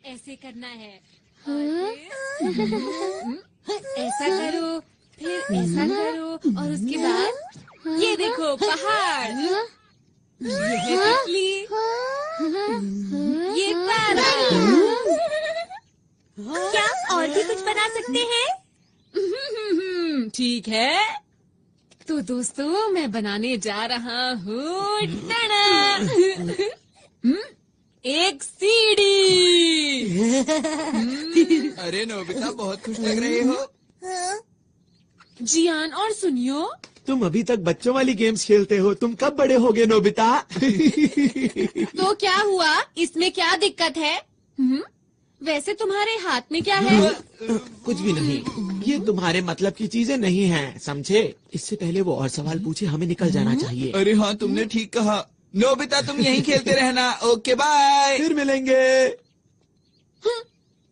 ऐसे करना है। ऐसा करो, फिर ऐसा करो और उसके बाद ये देखो पहाड़, ये तितली, ये तारा। क्या और भी कुछ बना सकते हैं? ठीक है, तो दोस्तों मैं बनाने जा रहा हूँ एक सीढ़ी। अरे नोबिता, बहुत खुश लग रहे हो। जियान और सुनियो, तुम अभी तक बच्चों वाली गेम्स खेलते हो, तुम कब बड़े होगे नोबिता? तो क्या हुआ, इसमें क्या दिक्कत है? वैसे तुम्हारे हाथ में क्या है? कुछ भी नहीं, ये तुम्हारे मतलब की चीजें नहीं हैं, समझे? इससे पहले वो और सवाल पूछे, हमें निकल जाना चाहिए। अरे हाँ, तुमने ठीक कहा। नोबिता तुम यहीं खेलते रहना। Okay bye. फिर मिलेंगे।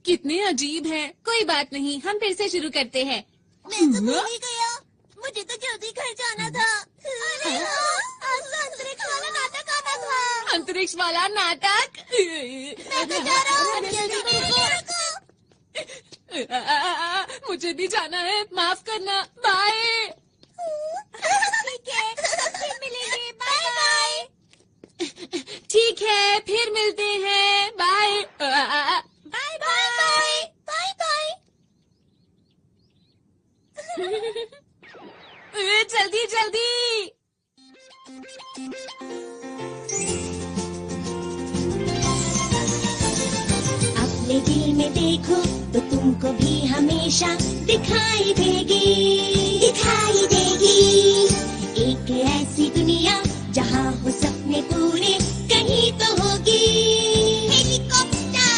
कितने अजीब हैं। कोई बात नहीं, हम फिर से शुरू करते हैं। मैं तो भूल ही गया, मुझे तो जल्दी घर जाना था। अरे हाँ, आज तो अंतरिक्ष वाला नाटक आना था। अंतरिक्ष वाला नाटक? मैं तो जा रहा हूँ, जल्दी रुको। मुझे भी जाना है, माफ करना। बाय। ठीक है, फिर मिलेंगे। Bye bye. ठीक है, फिर मिलते हैं। Bye bye bye bye bye. जल्दी जल्दी। अपने दिल में देखो तो तुमको भी हमेशा दिखाई देगी, दिखाई देगी। एक ऐसी दुनिया जहाँ हो सपने पूरे कहीं तो होगी। हेलीकॉप्टर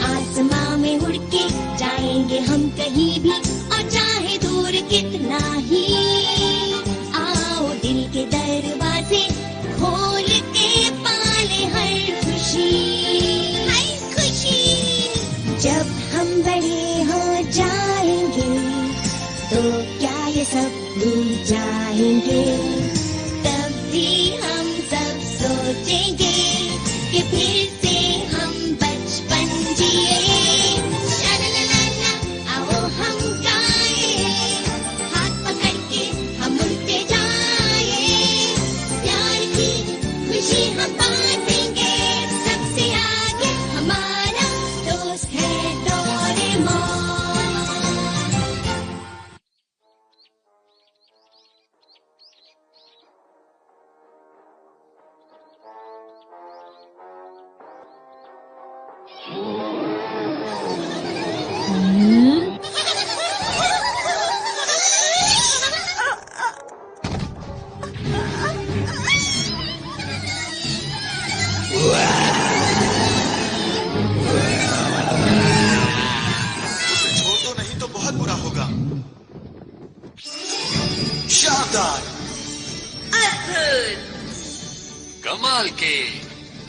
आसमां में उड़ के जाएंगे हम कहीं भी, और चाहे दूर कितना ही। आओ दिल के दरवाजे खोल के पाले हर खुशी, हर खुशी। जब हम बड़े हो जाएंगे तो क्या ये सब भूल जाएंगे? तब भी हम सब सोचेंगे कि फिर से हम बचपन जिए। ला आओ हम गाए, हाथ पकड़ के हम उड़ते जाए। प्यार की खुशी हम बांटेंगे, सबसे आगे हमारा दोस्त है डोरेमोन। उसे छोड़ दो, नहीं तो बहुत बुरा होगा। शानदार, कमाल के।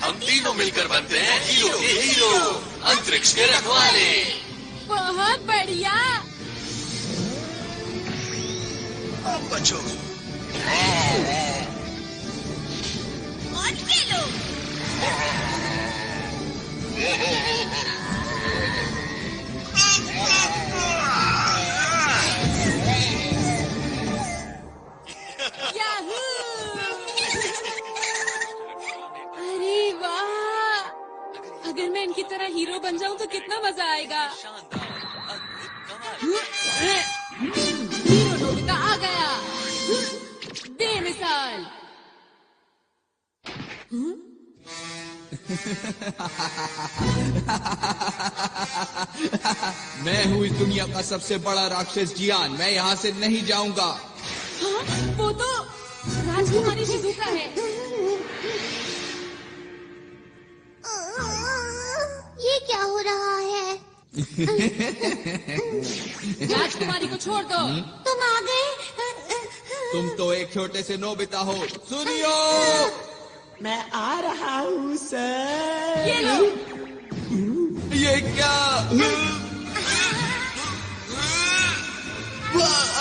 हम तीनों मिलकर बनते हैं हीरो के हीरो, अंतरिक्ष के रखवाले। बहुत बढ़िया। अब बचो। और खेलो। याहू! अरे वाह, अगर मैं इनकी तरह हीरो बन जाऊं तो कितना मजा आएगा। हीरो नोबिता आ गया, बेमिसाल। मैं हूँ इस दुनिया का सबसे बड़ा राक्षस जियान। मैं यहाँ से नहीं जाऊंगा। हाँ, वो तो राजकुमारी शिजुका है। ये क्या हो रहा है? राजकुमारी को छोड़ दो। तुम आ गए। तुम तो एक छोटे से नोबिता हो। सुनियो, मैं आ रहा हूँ सर। ये लो। ये क्या?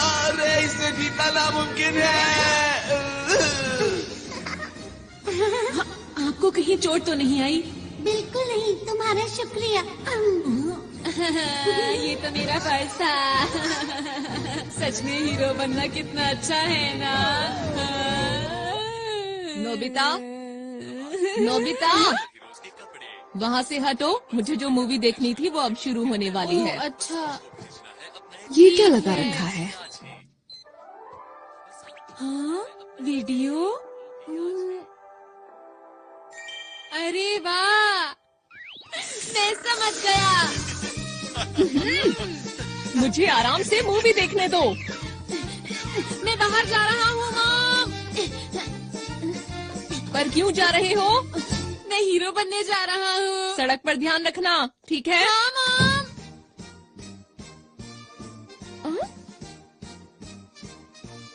अरे इसे जीतना नामुमकिन है। आपको कहीं चोट तो नहीं आई? बिल्कुल नहीं, तुम्हारा शुक्रिया। ये तो मेरा फर्ज था। सच में हीरो बनना कितना अच्छा है ना। नोबिता, नोबिता, वहाँ से हटो। मुझे जो मूवी देखनी थी वो अब शुरू होने वाली है। अच्छा, ये क्या लगा रखा है? हाँ, वीडियो। अरे वाह, मैं समझ गया। मुझे आराम से मूवी देखने दो। मैं बाहर जा रहा हूँ मॉम। पर क्यों जा रहे हो? मैं हीरो बनने जा रहा हूँ। सड़क पर ध्यान रखना, ठीक है? हाँ मॉम।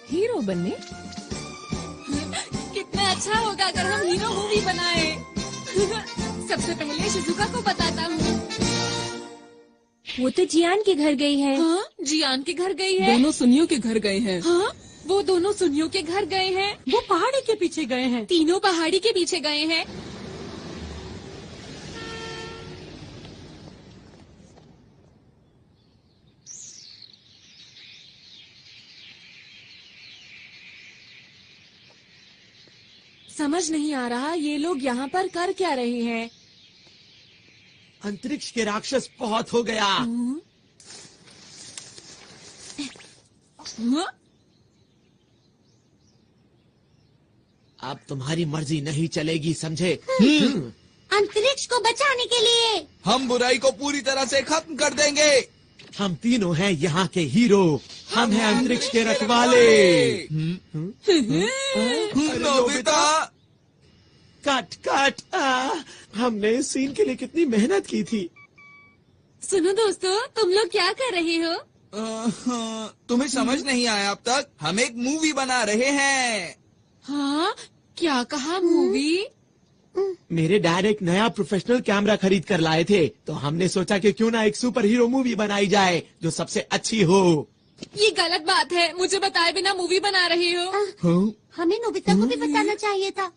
हीरो बनने? कितना अच्छा होगा अगर हम हीरो मूवी बनाए। सबसे पहले शिजुका को बताता हूँ। वो तो जियान के घर गई है। हाँ, जियान के घर गई है। दोनों सुनियों के घर गए हैं। हाँ, वो दोनों सुनियों के घर गए हैं। वो पहाड़ी के पीछे गए हैं। तीनों पहाड़ी के पीछे गए हैं। समझ नहीं आ रहा ये लोग यहाँ पर कर क्या रहे हैं। अंतरिक्ष के राक्षस बहुत हो गया। हाँ? अब तुम्हारी मर्जी नहीं चलेगी, समझे? अंतरिक्ष को बचाने के लिए हम बुराई को पूरी तरह से खत्म कर देंगे। हम तीनों हैं यहाँ के हीरो। हम हैं अंतरिक्ष के रखवाले। Nobita, cut cut. हमने इस सीन के लिए कितनी मेहनत की थी। सुनो दोस्तों, तुम लोग क्या कर रहे हो? तुम्हें समझ नहीं आया अब तक? हम एक मूवी बना रहे हैं। हाँ, क्या कहा मूवी? मेरे डैड एक नया प्रोफेशनल कैमरा खरीद कर लाए थे, तो हमने सोचा कि क्यों ना एक सुपर हीरो मूवी बनाई जाए जो सबसे अच्छी हो। ये गलत बात है, मुझे बताए बिना मूवी बना रहे हो। हमें नोबिता को भी बताना चाहिए था।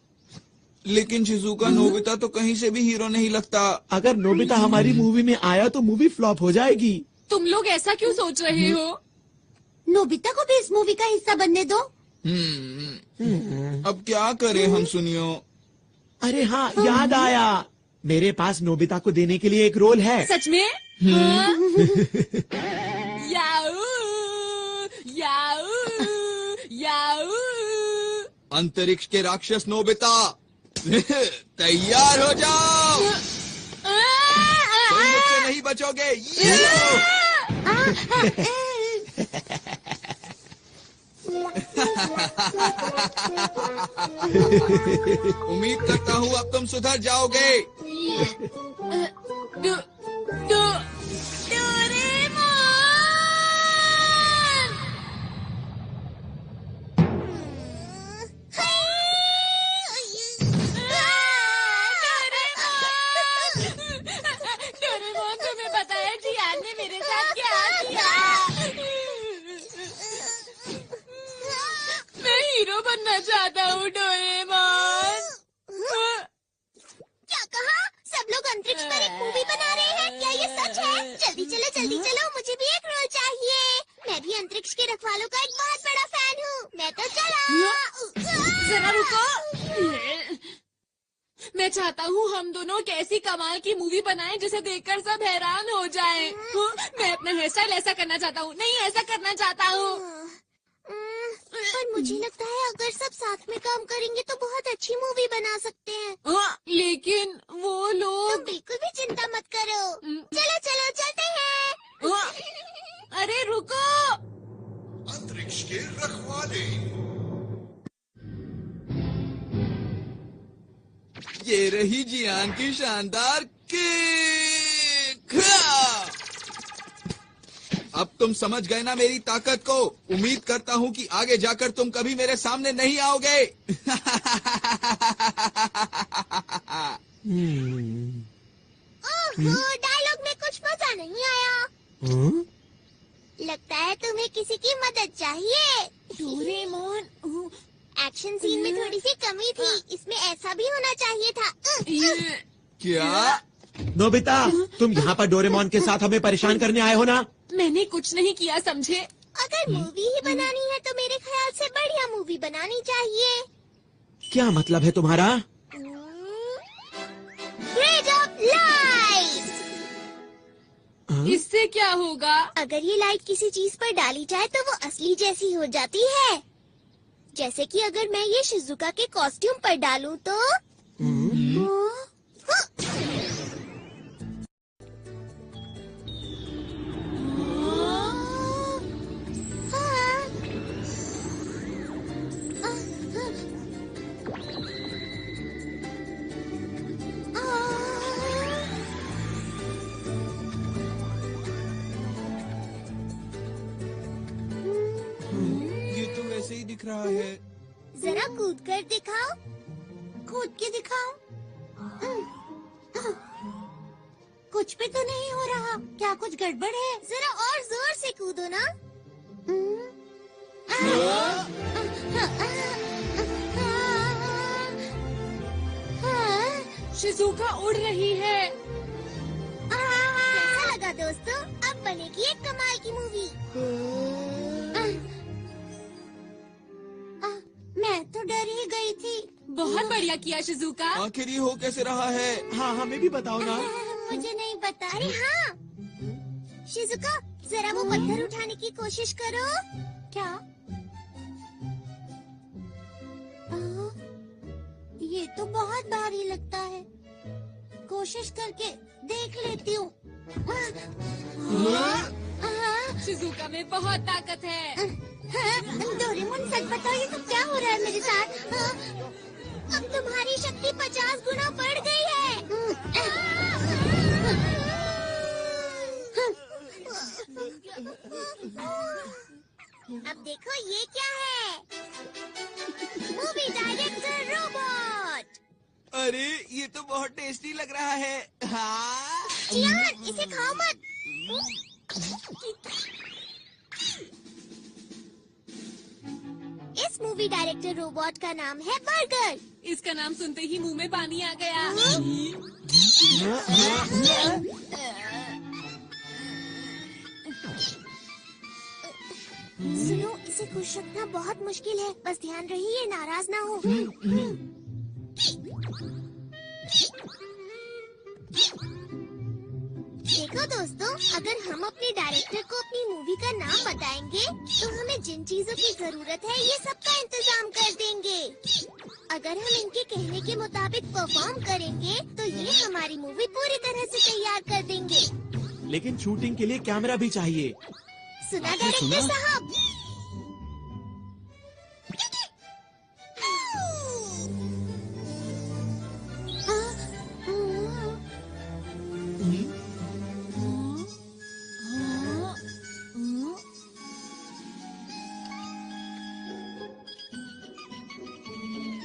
लेकिन शिजुका, नोबिता तो कहीं से भी हीरो नहीं लगता। अगर नोबिता हमारी मूवी में आया तो मूवी फ्लॉप हो जाएगी। तुम लोग ऐसा क्यों सोच रहे हो? नोबिता को भी इस मूवी का हिस्सा बनने दो। अब क्या करें हम सुनियो? अरे हाँ, याद आया। मेरे पास नोबिता को देने के लिए एक रोल है। सच में? हाँ? याऊ, याऊ, याऊ। अंतरिक्ष के राक्षस नोबिता, तैयार हो जाओ। तुम मुझसे नहीं बचोगे। उम्मीद करता हूँ अब तुम सुधर जाओगे। डोरेमोन, तुम्हें बताया जियान ने मेरे साथ क्या किया? मैं हीरो बनना चाहता हूँ डोरेमोन। क्या कहा? सब लोग अंतरिक्ष पर एक मूवी बना रहे हैं? क्या ये सच है? जल्दी चलो, मुझे भी एक रोल चाहिए। मैं भी अंतरिक्ष के रखवालों का एक बहुत बड़ा फैन हूँ। मैं तो चला। जरा रुको। मैं चाहता हूँ हम दोनों एक ऐसी कमाल की मूवी बनाएं जिसे देखकर सब हैरान हो जाएं। मैं अपना हेयर स्टाइल ऐसा करना चाहता हूँ। नहीं, ऐसा करना चाहता हूँ। पर मुझे लगता है अगर सब साथ में काम करेंगे तो बहुत अच्छी मूवी बना सकते हैं। लेकिन वो तुम लोग। बिल्कुल भी चिंता मत करो। चलो चलते हैं। अरे रुको। अंतरिक्ष के रखवाले। ये रही जियान की शानदार किक। अब तुम समझ गए ना मेरी ताकत को। उम्मीद करता हूँ कि आगे जाकर तुम कभी मेरे सामने नहीं आओगे। ओहो, डायलॉग में कुछ मजा नहीं आया। लगता है तुम्हें किसी की मदद चाहिए। डोरेमोन, एक्शन सीन में थोड़ी सी कमी थी। इसमें ऐसा भी होना चाहिए था। क्या? नोबिता, तुम यहाँ पर डोरेमोन के साथ हमें परेशान करने आए हो ना? मैंने कुछ नहीं किया, समझे? अगर मूवी ही बनानी है तो मेरे ख्याल से बढ़िया मूवी बनानी चाहिए। क्या मतलब है तुम्हारा? Grade of light. इससे क्या होगा? अगर ये लाइट किसी चीज पर डाली जाए तो वो असली जैसी हो जाती है। जैसे कि अगर मैं ये शिजुका के कॉस्ट्यूम पर डालूं तो ये तो वैसे ही दिख रहा है। जरा कूद कर दिखाओ। कूद के दिखाओ। कुछ भी तो नहीं हो रहा। क्या कुछ गड़बड़ है? जरा और जोर से कूदो ना। शिजुका उड़ रही है। कैसा लगा दोस्तों? अब बनेगी एक कमाल की मूवी। मैं तो डर ही गई थी। बहुत बढ़िया किया शिजुका। आखिर ये हो कैसे रहा है? हाँ, हमें भी बताओ ना। मुझे नहीं पता। अरे हाँ, शिजुका जरा वो पत्थर उठाने की कोशिश करो। क्या? ये तो बहुत भारी लगता है। कोशिश करके देख लेती हूँ। शिजुका में बहुत ताकत है। डोरेमोन सच बताओ, ये तो क्या हो रहा है मेरे साथ? अब तुम्हारी शक्ति 50 गुना बढ़ गई है। अब देखो ये क्या है? Movie director robot. अरे ये तो बहुत टेस्टी लग रहा है। हाँ। जियान, इसे खाओ मत। इस मूवी डायरेक्टर रोबोट का नाम है बर्गर। इसका नाम सुनते ही मुंह में पानी आ गया। सुनो, इसे खुश रखना बहुत मुश्किल है। बस ध्यान रही ये नाराज ना हो। देखो दोस्तों, अगर हम अपने डायरेक्टर को अपनी मूवी का नाम बताएंगे तो हमें जिन चीजों की जरूरत है ये सबका इंतजाम कर देंगे। अगर हम इनके कहने के मुताबिक परफॉर्म करेंगे तो ये हमारी मूवी पूरी तरह से तैयार कर देंगे। लेकिन शूटिंग के लिए कैमरा भी चाहिए। सुना डायरेक्टर साहब?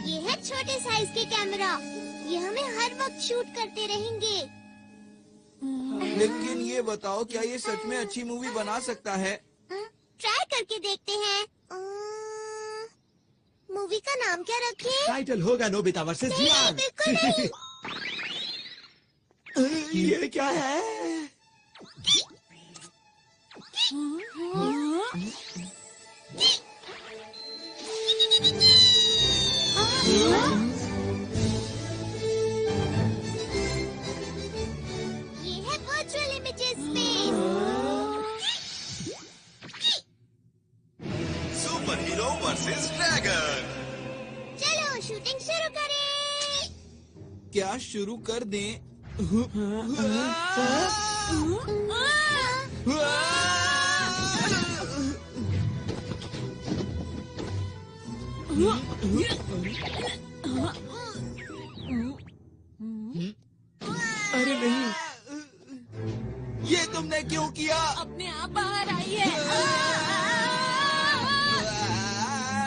ये है छोटे साइज के कैमरा। ये हमें हर वक्त शूट करते रहेंगे। लेकिन ये बताओ, क्या ये सच में अच्छी मूवी बना सकता है? ट्राई करके देखते हैं। मूवी का नाम क्या रखें? टाइटल होगा नोबिता वर्सेस नहीं, जियान। बिल्कुल नहीं। ये क्या है? ये है virtual images space. Super hero versus dragon. चलो शूटिंग शुरू करें। क्या शुरू कर दें? अरे नहीं, ये तुमने क्यों किया? अपने आप बाहर आई है।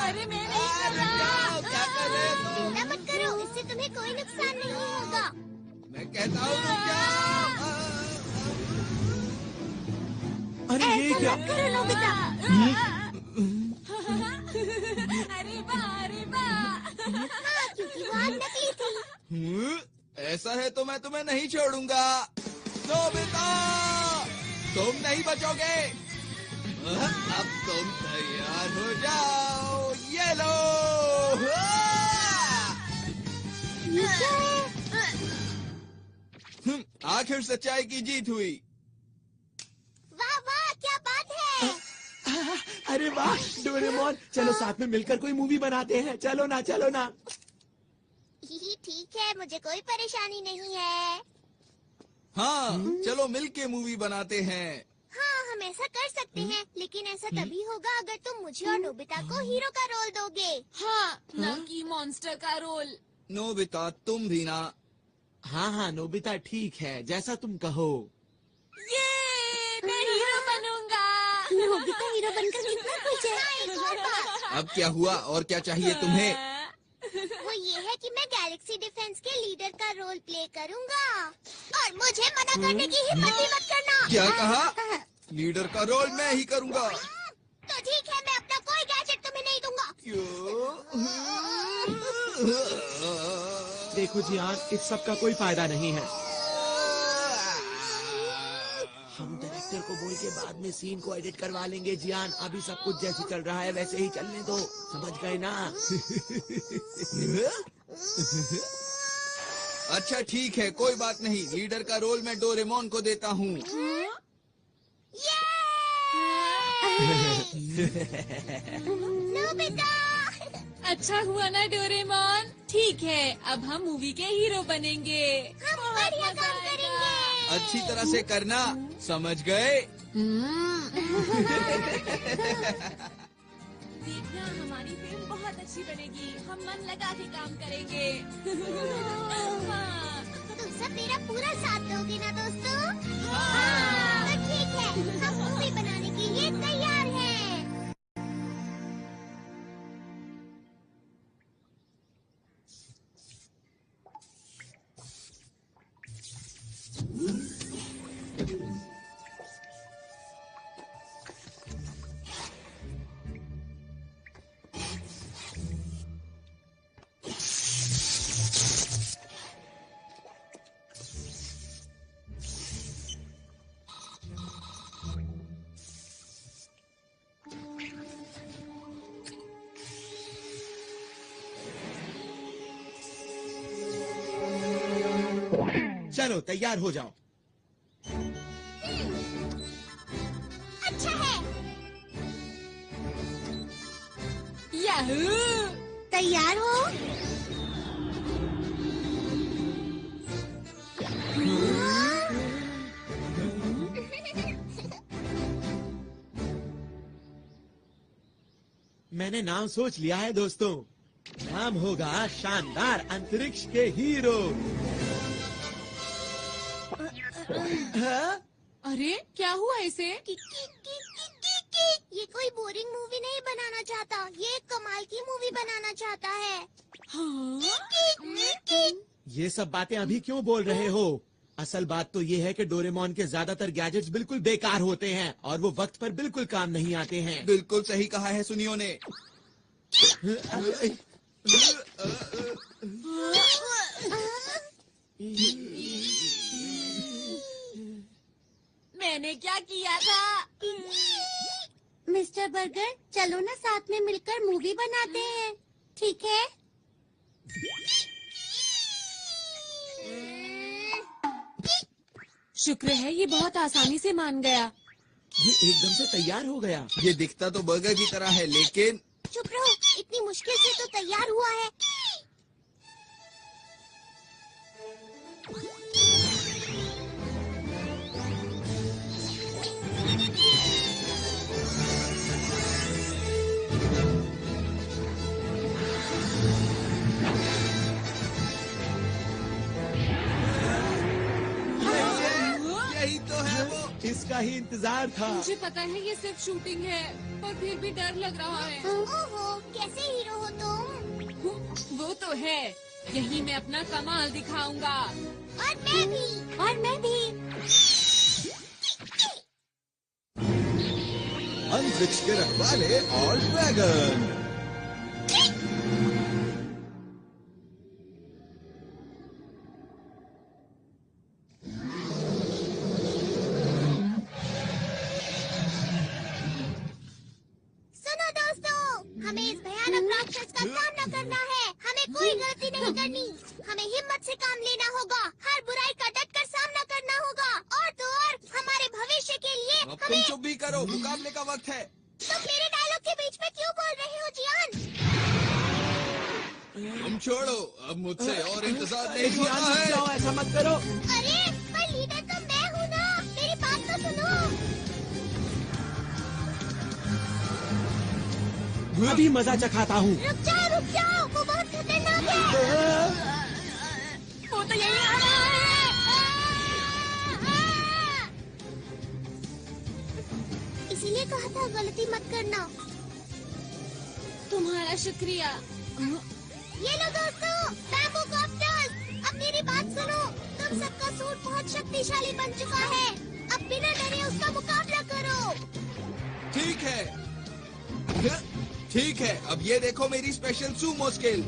अरे मैं नहीं कर रहा। क्या कर रहे हो? चिंता मत करो, इससे तुम्हें कोई नुकसान नहीं होगा। मैं कहता हूँ रुक जाओ। अरे ये ऐसा क्या? मत करो नोबिता। अरे वाह, अरे वाह। हाँ, क्योंकि वो आग नकली थी। ऐसा है तो मैं तुम्हें नहीं छोड़ूंगा। नोबिता, तुम नहीं बचोगे। अब तुम तैयार हो जाओ। ये लो। आखिर सच्चाई की जीत हुई। वाह वाह, क्या बात है। अरे वाह डोरेमोन, चलो साथ में मिलकर कोई मूवी बनाते हैं। चलो ना, चलो ना। ठीक है, मुझे कोई परेशानी नहीं है। हाँ, चलो मिलके मूवी बनाते हैं। हाँ, हम ऐसा कर सकते हैं, लेकिन ऐसा तभी होगा अगर तुम मुझे और नोबिता को हीरो का रोल दोगे। हाँ, न कि मॉन्स्टर का रोल। नोबिता, तुम भी ना। हाँ हाँ नोबिता, ठीक है, जैसा तुम कहो। ये मैं हीरो बनूंगा। नोबिता हीरो बनकर कितना खुश है। एक और बात। अब क्या हुआ और क्या चाहिए तुम्हें? वो ये है कि मैं गैलेक्सी डिफेंस के लीडर का रोल प्ले करूंगा और मुझे मना करने की हिम्मत भी मत करना। क्या कहा? लीडर का रोल मैं ही करूंगा। तो ठीक है, मैं अपना कोई गैजेट तुम्हें नहीं दूंगा। क्यों? देखो जियान, इस सब का कोई फायदा नहीं है। हम डायरेक्टर को बोल के बाद में सीन को एडिट करवा लेंगे जियान। अभी सब कुछ जैसे चल रहा है वैसे ही चलने दो, समझ गए ना? अच्छा ठीक है, कोई बात नहीं। लीडर का रोल मैं डोरेमोन को देता हूँ। नोबिता, अच्छा हुआ ना डोरेमोन। ठीक है, अब हम मूवी के हीरो बनेंगे। हम बढ़िया काम करेंगे। अच्छी तरह से करना, समझ गए? देखना, हमारी फिल्म बहुत अच्छी बनेगी। हम मन लगा के काम करेंगे। हाँ। तुम सब मेरा पूरा साथ दोगे ना दोस्तों? हाँ। तो ठीक है, हम मूवी बनाने के लिए तैयार हैं। चलो तैयार हो जाओ। अच्छा है। याहू! तैयार हो? मैंने नाम सोच लिया है दोस्तों। नाम होगा शानदार अंतरिक्ष के हीरो। हाँ? अरे क्या हुआ इसे? ये कोई बोरिंग मूवी नहीं बनाना चाहता, ये एक कमाल की मूवी बनाना चाहता है। हाँ? ये सब बातें अभी क्यों बोल रहे हो? असल बात तो ये है कि डोरेमोन के ज्यादातर गैजेट्स बिल्कुल बेकार होते हैं और वो वक्त पर बिल्कुल काम नहीं आते हैं। बिल्कुल सही कहा है सुनियो ने। मैंने क्या किया था? मिस्टर बर्गर, चलो ना साथ में मिलकर मूवी बनाते हैं, ठीक है? शुक्र है ये बहुत आसानी से मान गया। ये एकदम से तैयार हो गया। ये दिखता तो बर्गर की तरह है, लेकिन चुप रहो, इतनी मुश्किल से तो तैयार हुआ है। यही तो है वो। इसका ही इंतजार था। मुझे पता है ये सिर्फ शूटिंग है, पर फिर भी डर लग रहा है। ओहो, कैसे हीरो हो तुम? वो तो है, यही मैं अपना कमाल दिखाऊंगा। और मैं भी। और मैं भी। अंतरिक्ष के रखवाले और ड्रैगन। अब तुम चुप भी करो, मुकाबले का वक्त है। तुम मेरे डायलॉग के बीच में क्यों बोल रहे हो जियान? तुम छोड़ो, अब मुझसे और इंतजार नहीं जियान होता रुक है। जाओ, ऐसा मत करो। अरे पर लीडर तो मैं हूँ ना, मेरी बात तो सुनो। अभी मजा चखाता हूँ। रुक जाओ, वो बहुत खतरनाक है। वो तो यही आ रहा है। इसीलिए कहा था गलती मत करना। तुम्हारा शुक्रिया। ये लो दोस्तों, बैम्बू कॉप्टर्स। अब मेरी बात सुनो, तुम सबका सूट बहुत शक्तिशाली बन चुका है। अब बिना डरे उसका मुकाबला करो। ठीक है, अब ये देखो मेरी स्पेशल सूमो स्किल।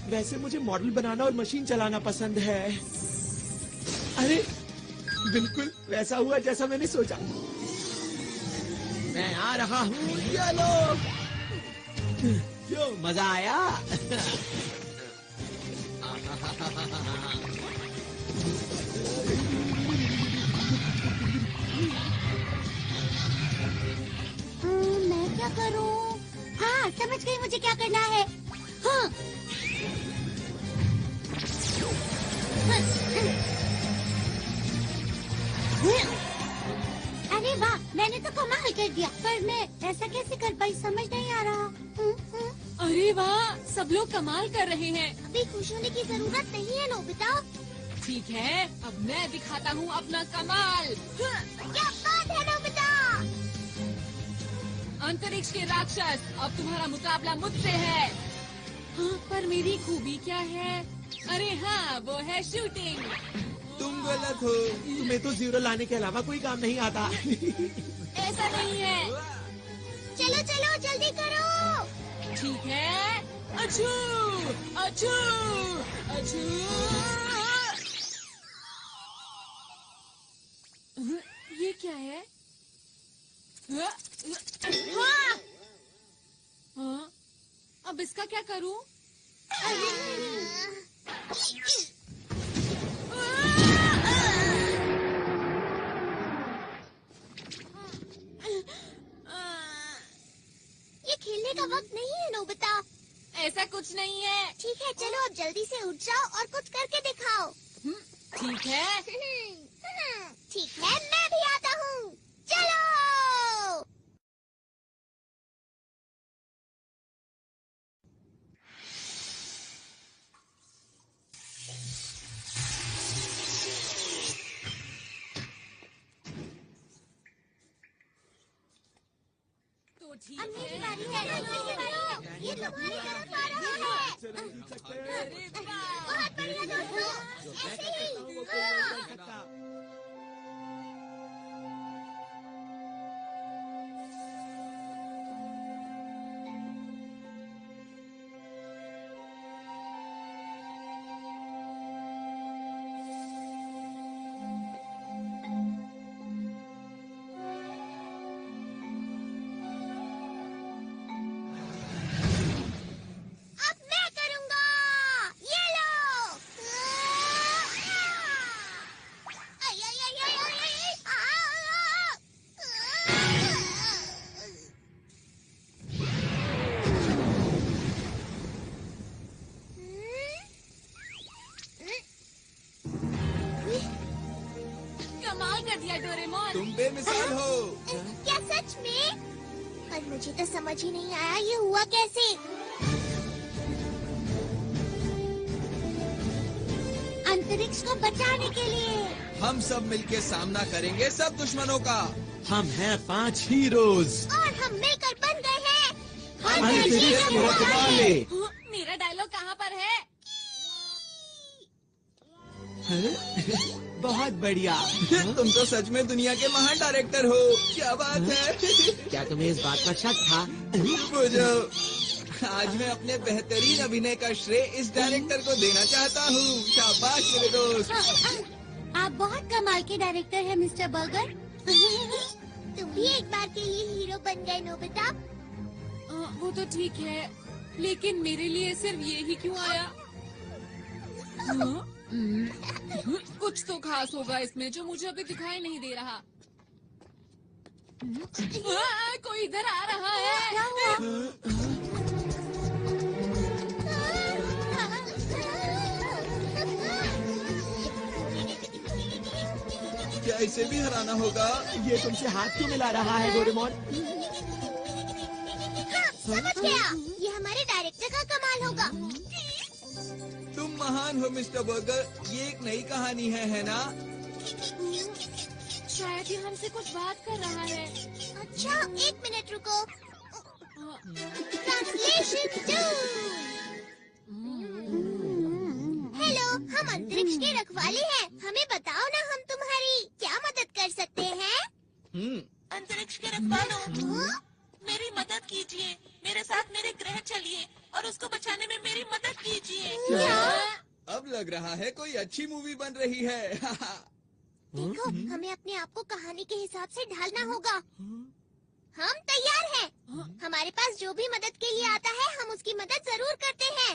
वैसे मुझे मॉडल बनाना और मशीन चलाना पसंद है। अरे बिल्कुल वैसा हुआ जैसा मैंने सोचा। मैं आ रहा हूँ, ये लो। क्यों मजा आया? मैं क्या करूं? हाँ, समझ गई मुझे क्या करना है। हाँ। अरे वाह, मैंने तो कमाल कर दिया। पर मैं ऐसा कैसे कर पाई, समझ नहीं आ रहा। अरे वाह, सब लोग कमाल कर रहे हैं। अभी खुश होने की जरूरत नहीं है नोबिता। ठीक है, अब मैं दिखाता हूँ अपना कमाल। क्या बात है नोबिता? अंतरिक्ष के राक्षस, अब तुम्हारा मुकाबला मुझसे है। हाँ, पर मेरी खूबी क्या है? अरे हाँ, वो है शूटिंग। तुम गलत हो। तुम्हें तो जीरो लाने के अलावा कोई काम नहीं आता। ऐसा नहीं है। चलो जल्दी करो। ठीक है, अछू अछू अछू। ये क्या है? हाँ, अब इसका क्या करूं? ये खेलने का वक्त नहीं है नोबिता। ऐसा कुछ नहीं है। ठीक है, चलो अब जल्दी से उठ जाओ और कुछ करके दिखाओ। ठीक है। ठीक है, मैं भी आता हूँ। चलो। तो ठीक अब मेरी है। बारी है। ये तुम्हारी तरफ आ रहा है। बहुत बढ़िया दोस्तों, ऐसे ही। हाँ। अब मैं करूंगा। ये लो। आई, आई, आई, आई, आई, आई, कमाल कर दिया डोरेमोन। तुम बेमिसाल हो। क्या सच में? पर मुझे तो समझ ही नहीं आया ये हुआ कैसे। अंतरिक्ष को बचाने के लिए। हम सब मिलके सामना करेंगे सब दुश्मनों का। हम हैं 5 हीरोज। और हम मिलकर बन गए हैं अंतरिक्ष के रखवाले। हाँ, मेरा डायलॉग कहाँ पर है? बहुत बढ़िया। तुम तो सच में दुनिया के महान डायरेक्टर हो। क्या बात है। क्या तुम्हें इस बात पर शक था? बुझो, आज मैं अपने बेहतरीन अभिनय का श्रेय इस डायरेक्टर को देना चाहता हूँ। शाबाश मेरे दोस्त। आप बहुत कमाल के डायरेक्टर हैं मिस्टर बर्गर। तुम भी एक बार के लिए हीरो बन गए नोबिता। वो तो ठीक है, लेकिन मेरे लिए सिर्फ ये ही क्यों आया? हाँ? कुछ तो खास होगा इसमें जो मुझे अभी दिखाई नहीं दे रहा। कोई इधर आ रहा है। क्या इसे भी हराना होगा? ये तुमसे हाथ क्यों मिला रहा है डोरेमोन? समझ गया, ये हमारे डायरेक्टर का कमाल होगा। तुम महान हो मिस्टर बर्गर। ये एक नई कहानी है ना? शायद ये हमसे कुछ बात कर रहा है। अच्छा, 1 मिनट रुको। ट्रांसलेशन 2। हेलो, हम अंतरिक्ष के रखवाले हैं। हमें बताओ ना, हम तुम्हारी क्या मदद कर सकते हैं? अंतरिक्ष के रखवालों, मेरी मदद कीजिए। मेरे साथ मेरे ग्रह चलिए और उसको बचाने में मेरी मदद कीजिए। अब लग रहा है कोई अच्छी मूवी बन रही है। देखो, हमें अपने आप को कहानी के हिसाब से ढालना होगा। हम तैयार हैं। हमारे पास जो भी मदद के लिए आता है, हम उसकी मदद जरूर करते हैं।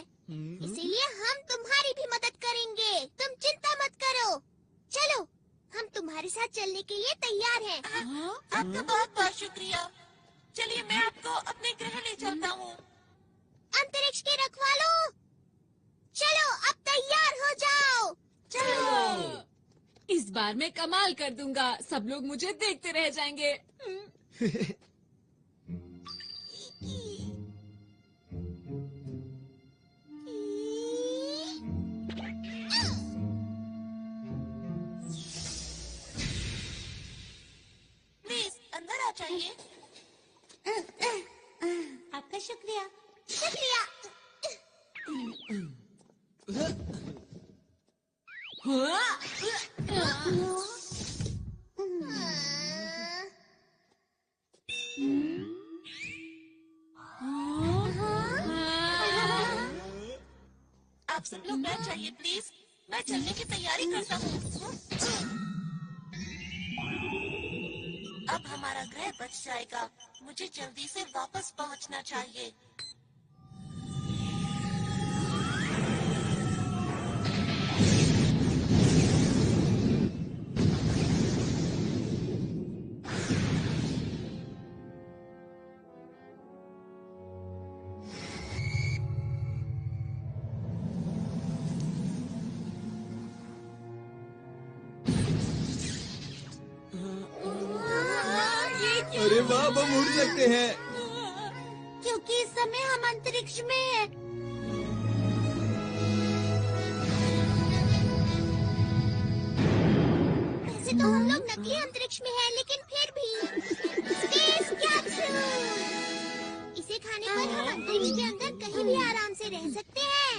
इसीलिए हम तुम्हारी भी मदद करेंगे। तुम चिंता मत करो। चलो, हम तुम्हारे साथ चलने के लिए तैयार हैं। आपका बहुत बहुत शुक्रिया। चलिए, मैं आपको अपने ग्रह ले चलता हूँ। अंतरिक्ष के रखवालों, चलो अब तैयार हो जाओ। चलो, इस बार मैं कमाल कर दूंगा। सब लोग मुझे देखते रह जाएंगे। प्लीज अंदर आ जाइए। आपका शुक्रिया। शुक्रिया। आप सब लोग बैठ जाइए प्लीज। मैं चलने की तैयारी करता हूँ। अब हमारा ग्रह बच जाएगा। मुझे जल्दी से वापस पहुँचना चाहिए। अरे वाह, हम उड़ सकते हैं। क्योंकि इस समय हम अंतरिक्ष में हैं। वैसे तो हम लोग नकली अंतरिक्ष में हैं, लेकिन फिर भी स्पेस कैप्सूल। इसे खाने पर हम अंतरिक्ष के अंदर कहीं भी आराम से रह सकते हैं।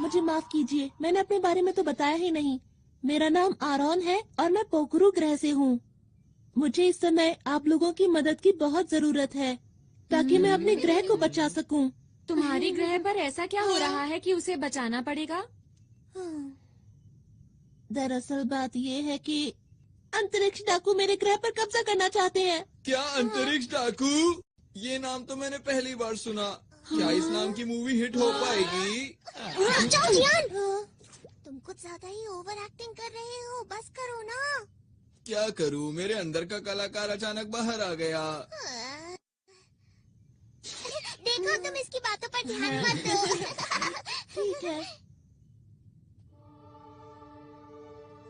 मुझे माफ कीजिए, मैंने अपने बारे में तो बताया ही नहीं। मेरा नाम आरोन है और मैं पोखरू ग्रह से हूँ। मुझे इस समय आप लोगों की मदद की बहुत जरूरत है ताकि मैं अपने ग्रह को बचा सकूं। तुम्हारी ग्रह पर ऐसा क्या हो रहा है कि उसे बचाना पड़ेगा? दरअसल बात ये है कि अंतरिक्ष डाकू मेरे ग्रह पर कब्जा करना चाहते हैं। क्या अंतरिक्ष डाकू? ये नाम तो मैंने पहली बार सुना। क्या इस नाम की मूवी हिट हो पाएगी? जाओ जियान, तुम कुछ ज्यादा ही ओवर एक्टिंग कर रहे हो। बस करो ना। क्या करूं? मेरे अंदर का कलाकार अचानक बाहर आ गया। देखो, तुम इसकी बातों पर ध्यान मत दो। ठीक है।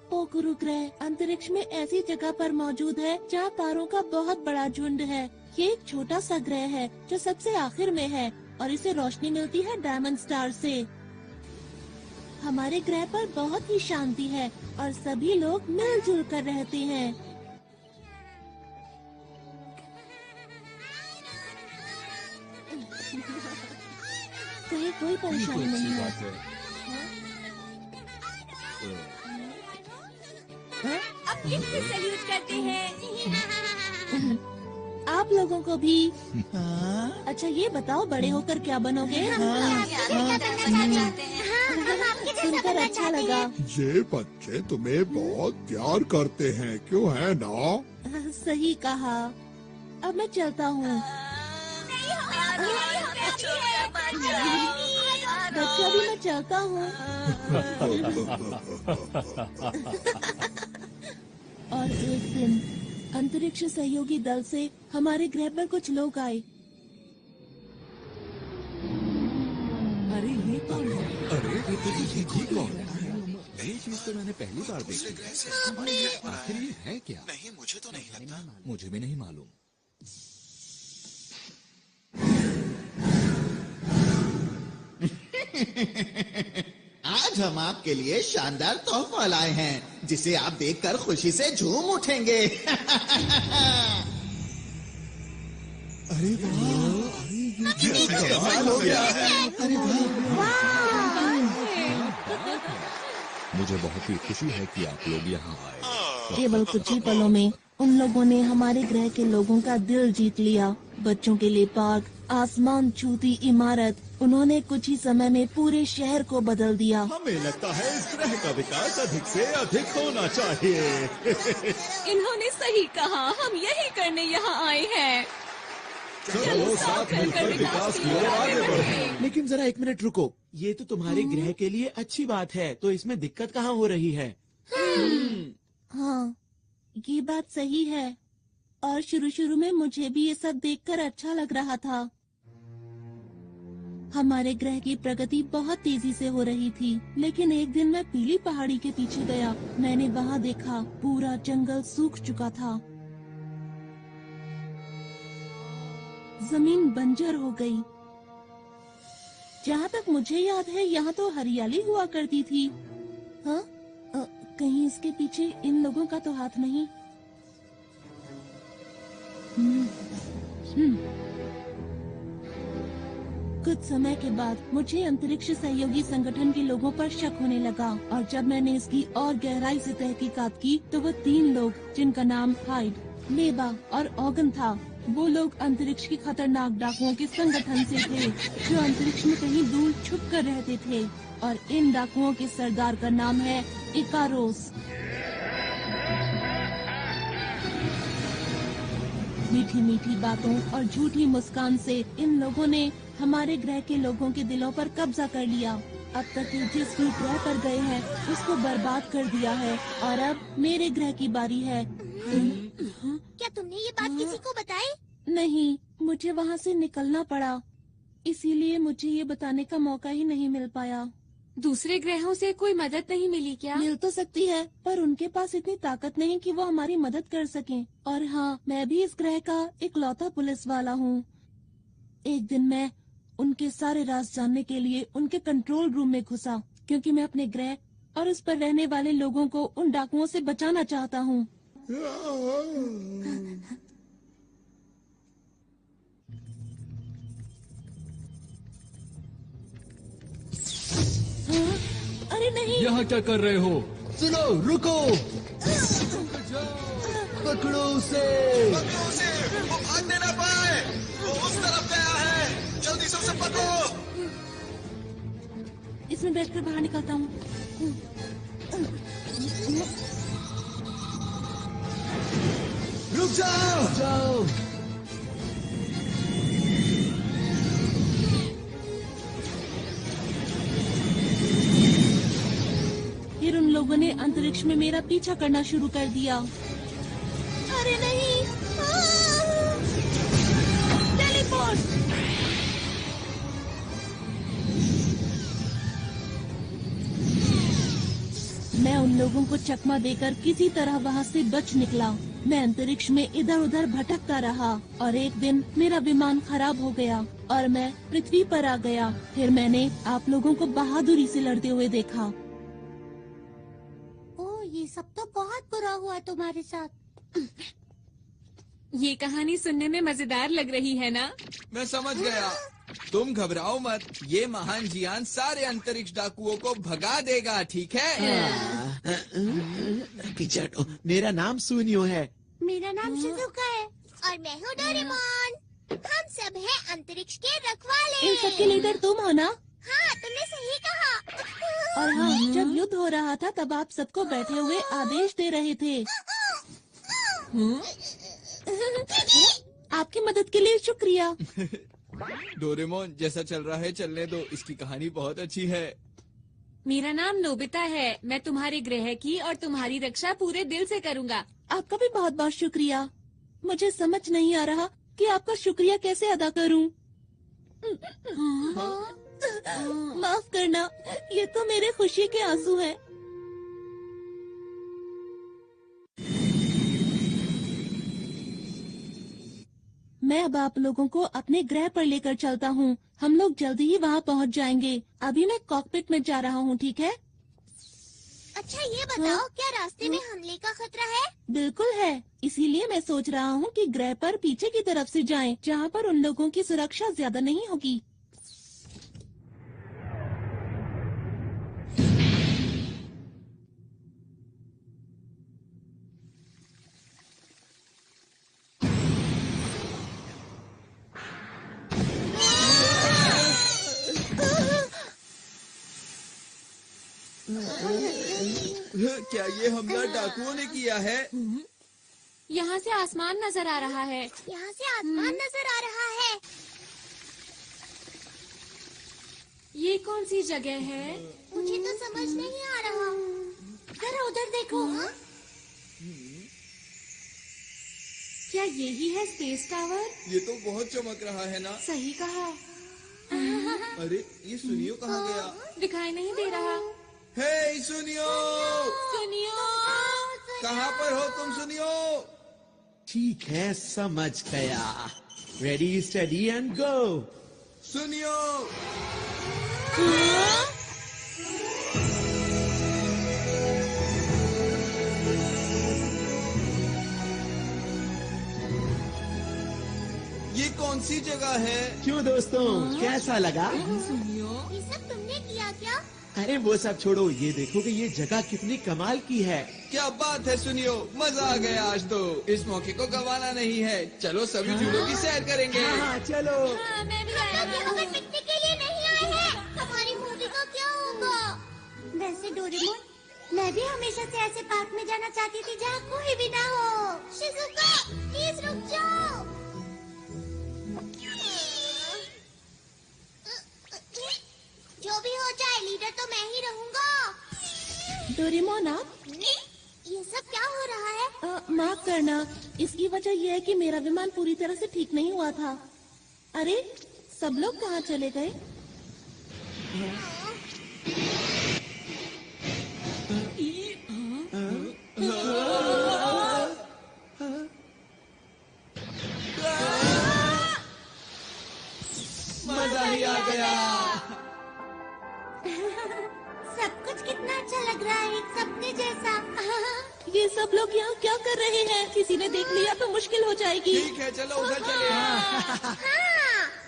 पोखरू ग्रह अंतरिक्ष में ऐसी जगह पर मौजूद है जहाँ तारों का बहुत बड़ा झुंड है। ये एक छोटा सा ग्रह है जो सबसे आखिर में है और इसे रोशनी मिलती है डायमंड स्टार से। हमारे ग्रह पर बहुत ही शांति है और सभी लोग मिलजुल कर रहते हैं। कहीं कोई परेशानी नहीं है। अब किससे सैल्यूट करते हैं? आप लोगों को भी। अच्छा, ये बताओ, बड़े होकर क्या बनोगे? हम आपके सुनकर अच्छा लगा। ये बच्चे तुम्हें बहुत प्यार करते हैं, क्यों है ना? सही कहा। अब मैं चलता हूँ। बच्चा भी मैं चलता हूँ। और एक दिन अंतरिक्ष सहयोगी दल से हमारे ग्रह पर कुछ लोग आए। अरे ये कौन है? अरे ये कौन है? यही चीज तो मैंने पहली बार देखी। आखिर ये है क्या? नहीं, मुझे तो नहीं लगता। मुझे भी नहीं मालूम। आज हम आपके लिए शानदार तोहफा लाए हैं, जिसे आप देखकर खुशी से झूम उठेंगे। अरे मुझे बहुत ही खुशी है कि आप लोग यहाँ आए। केवल कुछ ही पलों में उन लोगों ने हमारे ग्रह के लोगों का दिल जीत लिया। बच्चों के लिए पार्क, आसमान छूती इमारत, उन्होंने कुछ ही समय में पूरे शहर को बदल दिया। हमें लगता है इस ग्रह का विकास अधिक से अधिक होना चाहिए। इन्होंने सही कहा, हम यही करने यहाँ आए हैं। चलो साथ मिलकर विकास की ओर आगे बढ़ें। लेकिन जरा एक मिनट रुको, ये तो तुम्हारे ग्रह के लिए अच्छी बात है, तो इसमें दिक्कत कहाँ हो रही है? हाँ, ये बात सही है। और शुरू में मुझे भी ये सब देखकर अच्छा लग रहा था। हमारे ग्रह की प्रगति बहुत तेजी से हो रही थी, लेकिन एक दिन मैं पीली पहाड़ी के पीछे गया। मैंने वहाँ देखा, पूरा जंगल सूख चुका था। जमीन बंजर हो गई। जहाँ तक मुझे याद है, यहाँ तो हरियाली हुआ करती थी। हाँ? कहीं इसके पीछे इन लोगों का तो हाथ नहीं? कुछ समय के बाद मुझे अंतरिक्ष सहयोगी संगठन के लोगों पर शक होने लगा, और जब मैंने इसकी और गहराई से तहकीकात की तो वो 3 लोग, जिनका नाम हाइड, लेबा और ऑगन था, वो लोग अंतरिक्ष की खतरनाक डाकुओं के संगठन से थे, जो अंतरिक्ष में कहीं दूर छुप कर रहते थे। और इन डाकुओं के सरदार का नाम है इकारोस। मीठी मीठी बातों और झूठी मुस्कान से इन लोगों ने हमारे ग्रह के लोगों के दिलों पर कब्जा कर लिया। अब तक ये जिस भी ग्रह पर गए हैं उसको बर्बाद कर दिया है, और अब मेरे ग्रह की बारी है। क्या तुमने ये बात किसी को बताई? नहीं, मुझे वहाँ से निकलना पड़ा, इसीलिए मुझे ये बताने का मौका ही नहीं मिल पाया। दूसरे ग्रहों से कोई मदद नहीं मिली क्या? मिल तो सकती है, पर उनके पास इतनी ताकत नहीं कि वो हमारी मदद कर सकें। और हाँ, मैं भी इस ग्रह का इकलौता पुलिस वाला हूँ। एक दिन मैं उनके सारे राज जानने के लिए उनके कंट्रोल रूम में घुसा, क्योंकि मैं अपने ग्रह और उस पर रहने वाले लोगों को उन डाकुओं से बचाना चाहता हूँ। अरे नहीं! यहाँ क्या कर रहे हो? सुनो, रुको! पकड़ो उसे! पकड़ो उसे! वो भागने ना पाए! वो उस तरफ गया है! जल्दी से उसे पकड़ो! इसमें बैठकर बाहर निकलता हूँ। रुक जाओ! जाओ! फिर उन लोगों ने अंतरिक्ष में मेरा पीछा करना शुरू कर दिया। अरे नहीं! टेलीपोर्ट! मैं उन लोगों को चकमा देकर किसी तरह वहाँ से बच निकला। मैं अंतरिक्ष में इधर उधर भटकता रहा, और एक दिन मेरा विमान खराब हो गया और मैं पृथ्वी पर आ गया। फिर मैंने आप लोगों को बहादुरी से लड़ते हुए देखा। ये सब तो बहुत बुरा हुआ तुम्हारे साथ। ये कहानी सुनने में मजेदार लग रही है ना? मैं समझ गया। तुम घबराओ मत, ये महान जियान सारे अंतरिक्ष डाकुओं को भगा देगा, ठीक है? पीछे हटो। मेरा नाम सुनियो है। मेरा नाम शिजुका है और मैं हूँ डोरेमोन। हम सब हैं अंतरिक्ष के रखवाले। इन सबके लीडर तुम हो ना? हाँ, तुमने सही कहा। और हाँ, जब युद्ध हो रहा था तब आप सबको बैठे हुए आदेश दे रहे थे। आपकी मदद के लिए शुक्रिया। डोरेमोन, जैसा चल रहा है चलने दो, इसकी कहानी बहुत अच्छी है। मेरा नाम नोबिता है। मैं तुम्हारे ग्रह की और तुम्हारी रक्षा पूरे दिल से करूँगा। आपका भी बहुत बहुत शुक्रिया। मुझे समझ नहीं आ रहा कि आपका शुक्रिया कैसे अदा करूं। माफ करना, ये तो मेरे खुशी के आंसू हैं। मैं अब आप लोगों को अपने ग्रह पर लेकर चलता हूँ। हम लोग जल्दी ही वहाँ पहुँच जाएंगे। अभी मैं कॉकपिट में जा रहा हूँ, ठीक है? अच्छा, ये बताओ, क्या रास्ते में हमले का खतरा है? बिल्कुल है। इसीलिए मैं सोच रहा हूँ कि ग्रह पर पीछे की तरफ से जाएं, जहाँ पर उन लोगों की सुरक्षा ज्यादा नहीं होगी। क्या ये हमला डाकुओं ने किया है? यहाँ से आसमान नजर आ रहा है। यहाँ से आसमान नजर आ रहा है। ये कौन सी जगह है? मुझे तो समझ नहीं आ रहा। जरा उधर देखो। क्या यही है स्पेस टावर? ये तो बहुत चमक रहा है ना। सही कहा। अरे ये सुनियो कहाँ गया? दिखाई नहीं दे रहा। हे सुनियो, सुनियो, कहाँ पर हो तुम सुनियो? ठीक है, समझ गया। Ready, study and go. सुनियो, ये कौन सी जगह है? क्यों दोस्तों, कैसा लगा? ये सब तुमने किया क्या? अरे वो सब छोड़ो, ये देखो कि ये जगह कितनी कमाल की है। क्या बात है सुनियो, मजा आ गया आज तो। इस मौके को गंवाना नहीं है। चलो सभी झूलों की सैर करेंगे। हाँ, चलो। मैं भी आया। हम यहाँ पर पिकनिक के लिए नहीं आए हैं। हमारी मूवी का क्या होगा? वैसे डोरेमोन, मैं भी हमेशा से ऐसे पार्क में जाना चाहती थी जहाँ कोई भी ना हो। शिजुका, प्लीज रुक जाओ। जो भी हो जाए, लीडर तो मैं ही रहूँगा। डोरेमोन, आप? ये सब क्या हो रहा है? माफ करना, इसकी वजह यह है कि मेरा विमान पूरी तरह से ठीक नहीं हुआ था। अरे, सब लोग कहाँ चले गए? मजा ही आ गया। सब कुछ कितना अच्छा लग रहा है, एक सपने जैसा। ये सब लोग यहाँ क्या कर रहे हैं? किसी ने देख लिया तो मुश्किल हो जाएगी। ठीक है, चलो उधर चले। हाँ,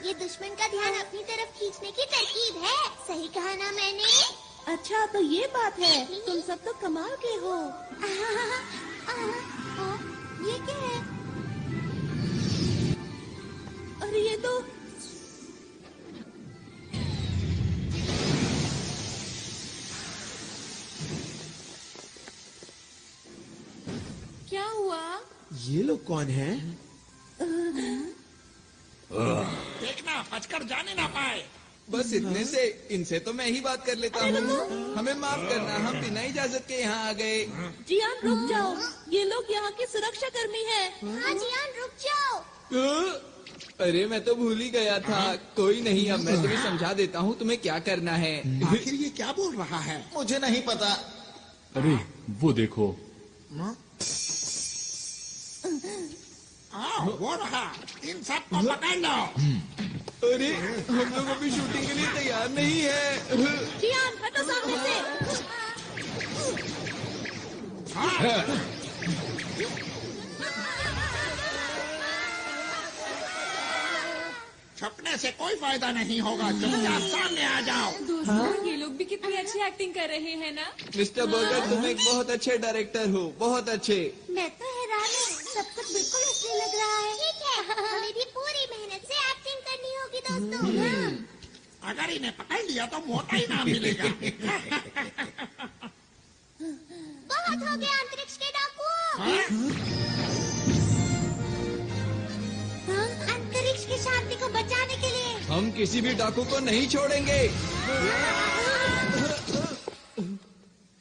ये दुश्मन का ध्यान अपनी तरफ खींचने की तरकीब है। सही कहा ना मैंने? अच्छा, तो ये बात है। तुम सब तो कमाल के हो। ये क्या है? अरे ये तो क्या हुआ? ये लोग कौन हैं? देखना, बचकर जाने ना पाए। बस इतने से, इनसे तो मैं ही बात कर लेता हूँ। हमें माफ करना, हम बिना इजाजत के यहाँ आ गए। जियान, रुक जाओ। ये लोग यहाँ के सुरक्षा कर्मी हैं। हाँ जियान, रुक जाओ। अरे मैं तो भूल ही गया था। कोई नहीं, अब मैं तुम्हें समझा देता हूँ तुम्हें क्या करना है। आखिर ये क्या बोल रहा है? मुझे नहीं पता। अरे वो देखो। वो रहा, इन सब को पकड़ लो। अरे हम लोग अभी शूटिंग के लिए तैयार नहीं है। जियान, हटो सामने से। छुपने से कोई फायदा नहीं होगा। चुपचाप सामने आ जाओ। दोस्तों, ये लोग भी कितनी अच्छी एक्टिंग कर रहे हैं ना। मिस्टर बर्गर, तुम एक बहुत अच्छे डायरेक्टर हो, बहुत अच्छे। मैं तो हैरान हूँ, सब कुछ बिल्कुल असली लग रहा है। ठीक है, हमें भी पूरी मेहनत से एक्टिंग करनी होगी दोस्तों। अगर इन्हें पकड़ लिया तो मोटा इनाम मिलेगा। बहुत हो गया अंतरिक्ष के डाकू। अंतरिक्ष की शांति को बचाने के लिए हम किसी भी डाकू को नहीं छोड़ेंगे।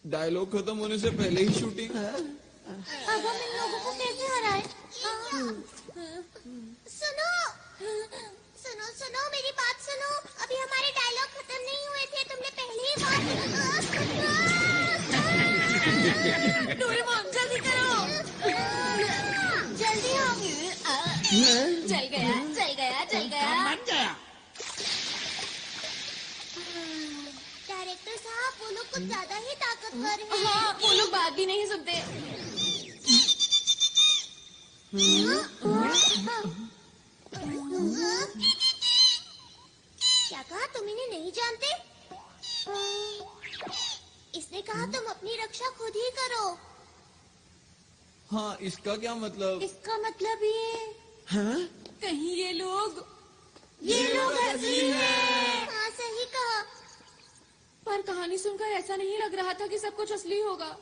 डायलॉग खत्म होने से पहले ही शूटिंग। अब हम इन लोगों को कैसे हराएं? सुनो सुनो सुनो मेरी बात सुनो। अभी हमारे डायलॉग खत्म नहीं हुए थे। तुमने पहले ही बात। डोरेमोन जल्दी करो। जल्दी हो। चल गया चल गया चल गया। बन गया। डायरेक्टर साहब वो लोग कुछ ज्यादा ही ताकतवर हैं। हाँ, वो लोग बात भी नहीं सुनते। क्या कहा? तुम इन्हें नहीं जानते? इसने कहा तुम अपनी रक्षा खुद ही करो। हाँ, इसका क्या मतलब? इसका मतलब ये हाँ? कहीं ये लोग असली हैं। हाँ सही कहा। पर कहानी सुनकर ऐसा नहीं लग रहा था कि सब कुछ असली होगा।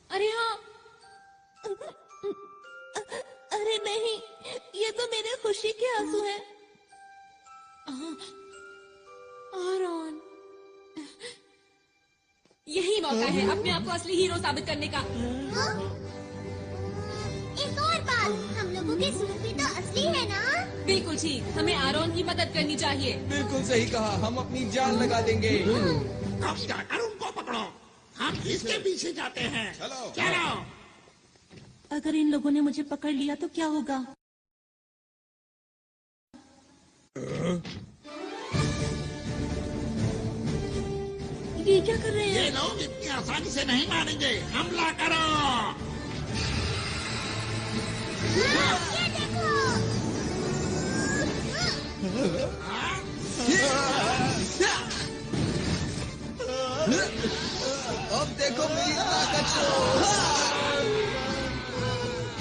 अरे हाँ, अरे नहीं, ये तो मेरे खुशी के आंसू हैं। आरॉन, यही मौका है अपने आप को असली हीरो साबित करने का। एक और बात, हम लोगों के सूट भी तो असली है ना? बिल्कुल ठीक, हमें आरॉन की मदद करनी चाहिए। बिल्कुल सही कहा, हम अपनी जान लगा देंगे। अब जाकर उनको पकड़ो। हम इसके पीछे जाते हैं। चलो। अगर इन लोगों ने मुझे पकड़ लिया तो क्या होगा? ये क्या कर रहे हैं? ये लोग इतनी आसानी से नहीं मानेंगे। हमला करो। ये देखो। अब देखो मेरी ताकत को।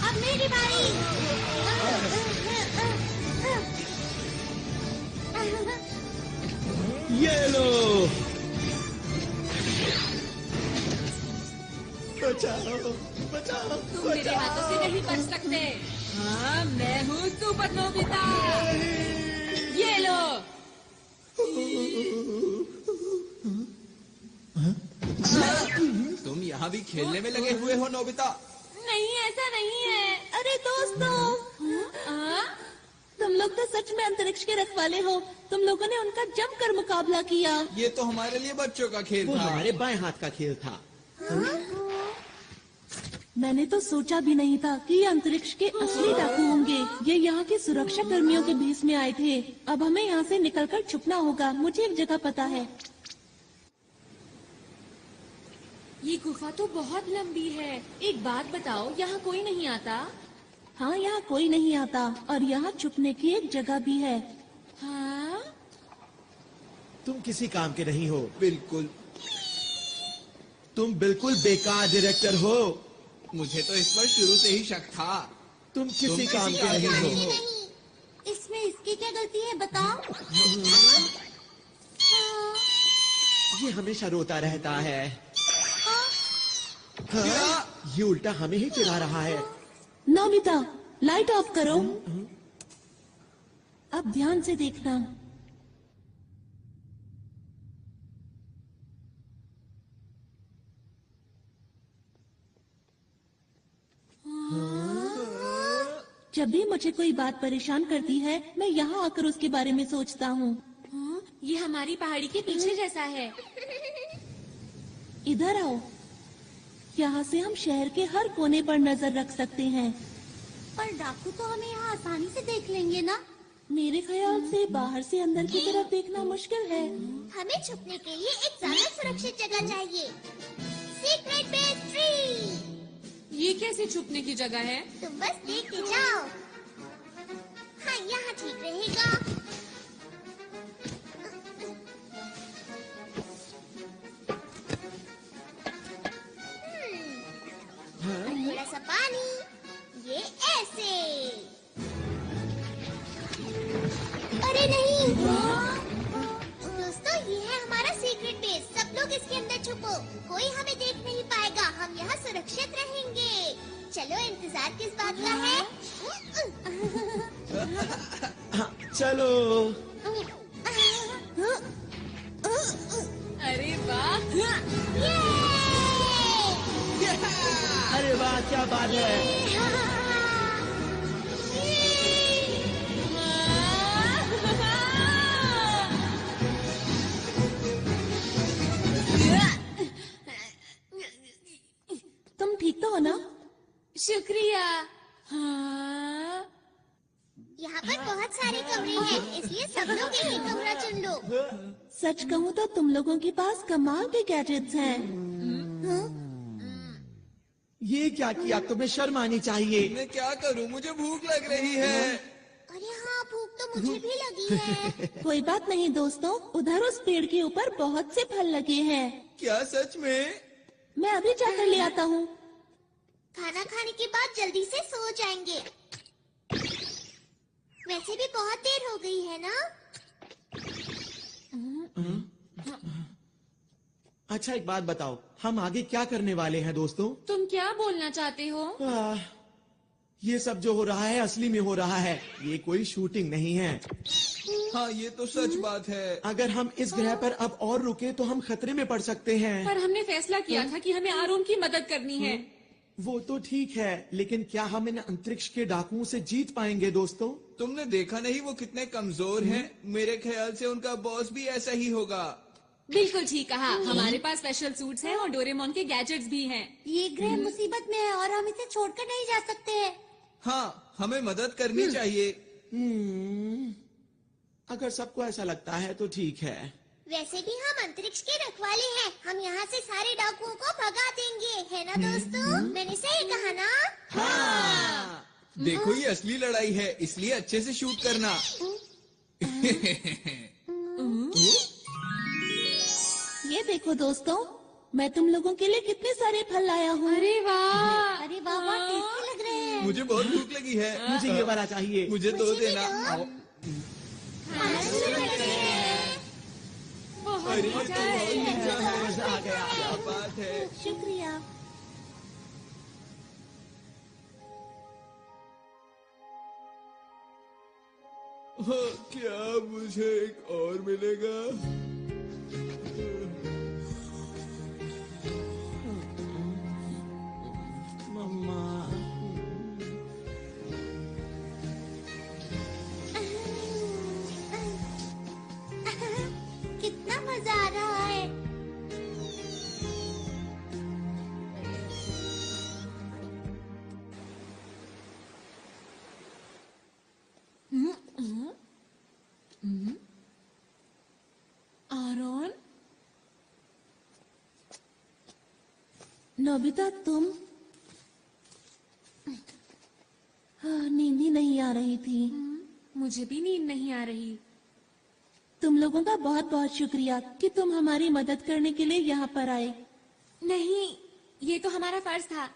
अब मेरी बारी। ये लो। बचाओ बचाओ। तुम मेरे हाथों से नहीं बच सकते। हाँ, मैं हूँ सुपर नोबिता। ये लो। तुम यहाँ भी खेलने में लगे हुए हो नोबिता? नहीं, ऐसा नहीं है। अरे दोस्तों, तुम लोग तो सच में अंतरिक्ष के रखवाले हो। तुम लोगों ने उनका जमकर मुकाबला किया। ये तो हमारे लिए बच्चों का खेल वो था। हमारे बाएं हाथ का खेल था। मैंने तो सोचा भी नहीं था कि ये अंतरिक्ष के असली डाकू होंगे। ये यहाँ के सुरक्षा कर्मियों के भेष में आए थे। अब हमें यहाँ से निकलकर छुपना होगा। मुझे एक जगह पता है। ये गुफा तो बहुत लंबी है। एक बात बताओ, यहाँ कोई नहीं आता? हाँ, यहाँ कोई नहीं आता और यहाँ छुपने की एक जगह भी है। हाँ? तुम किसी काम के नहीं हो। बिल्कुल। तुम बिल्कुल बेकार डायरेक्टर हो। मुझे तो इस पर शुरू से ही शक था। तुम किसी काम के नहीं हो। नहीं, इसमें इसकी क्या गलती है बताओ? ये हमेशा रोता रहता है। हाँ, ये उल्टा हमें ही चिढ़ा रहा है। नोबिता, लाइट ऑफ करो। अब ध्यान से देखना। जब भी मुझे कोई बात परेशान करती है, मैं यहाँ आकर उसके बारे में सोचता हूँ। ये हमारी पहाड़ी के पीछे जैसा है। इधर आओ। यहाँ से हम शहर के हर कोने पर नजर रख सकते हैं। पर डाकू तो हमें यहाँ आसानी से देख लेंगे ना? मेरे ख्याल से बाहर से अंदर की तरफ देखना मुश्किल है। हमें छुपने के लिए एक ज्यादा सुरक्षित जगह चाहिए। Secret base tree. ये कैसे छुपने की जगह है? तुम बस देखते जाओ। हाँ, यहाँ ठीक रहेगा। थोड़ा सा पानी, ये ऐसे। अरे नहीं, तो में। सब लोग इसके अंदर छुपो, कोई हमें देख नहीं पाएगा। हम यहाँ सुरक्षित रहेंगे। चलो, इंतजार किस बात का है? हाँ, चलो। अरे वाह! अरे वाह, क्या बात है। तुम ठीक तो हो ना? शुक्रिया। हाँ। यहाँ पर बहुत सारे कमरे हैं, इसलिए सब लोग एक ही कमरा चुन लो। सच कहूँ तो तुम लोगों के पास कमाल के गैजेट्स हैं। ये क्या किया? तुम्हें शर्म आनी चाहिए। मैं क्या करूं? मुझे भूख लग रही है। अरे हाँ, भूख तो मुझे भी लगी है। कोई बात नहीं दोस्तों, उधर उस पेड़ के ऊपर बहुत से फल लगे हैं। क्या सच में? मैं अभी जाकर ले आता हूँ। खाना खाने के बाद जल्दी से सो जाएंगे। वैसे भी बहुत देर हो गई है ना? अच्छा, एक बात बताओ, हम आगे क्या करने वाले हैं दोस्तों? तुम क्या बोलना चाहते हो? ये सब जो हो रहा है असली में हो रहा है, ये कोई शूटिंग नहीं है। हाँ, ये तो सच बात है। अगर हम इस ग्रह पर अब और रुके तो हम खतरे में पड़ सकते हैं। पर हमने फैसला किया था कि हमें आरोन की मदद करनी है। वो तो ठीक है, लेकिन क्या हम इन अंतरिक्ष के डाकुओं से जीत पाएंगे दोस्तों? तुमने देखा नहीं वो कितने कमजोर हैं? मेरे ख्याल से उनका बॉस भी ऐसा ही होगा। बिल्कुल ठीक कहा। हमारे पास स्पेशल सूट्स हैं और डोरेमोन के गैजेट्स भी हैं। ये ग्रह मुसीबत में है और हम इसे छोड़कर नहीं जा सकते। हाँ, हमें मदद करनी चाहिए। अगर सबको ऐसा लगता है तो ठीक है। वैसे भी हम अंतरिक्ष के रखवाले हैं, हम यहाँ से सारे डाकुओं को भगा देंगे, है ना दोस्तों? मैंने सही कहा ना? हाँ। देखो, ये असली लड़ाई है, इसलिए अच्छे से शूट करना। ये देखो दोस्तों, मैं तुम लोगों के लिए कितने सारे फल लाया हूँ। अरे वाह! अरे वाह, बहुत टेस्टी लग रहे हैं। मुझे बहुत भूख लगी है। मुझे ये वाला चाहिए। मुझे दो देना। खाना शुरू करते हैं। बहुत अरे, मजा है। मजा आ गया। क्या बात है। शुक्रिया। हाँ, क्या मुझे एक और मिलेगा? मम्मा। कितना मजा आ रहा है। आरोन, नोबिता, तुम? हाँ, नींद ही नहीं आ रही थी। मुझे भी नींद नहीं आ रही। तुम लोगों का बहुत बहुत शुक्रिया कि तुम हमारी मदद करने के लिए यहाँ पर आए। नहीं, ये तो हमारा फर्ज था।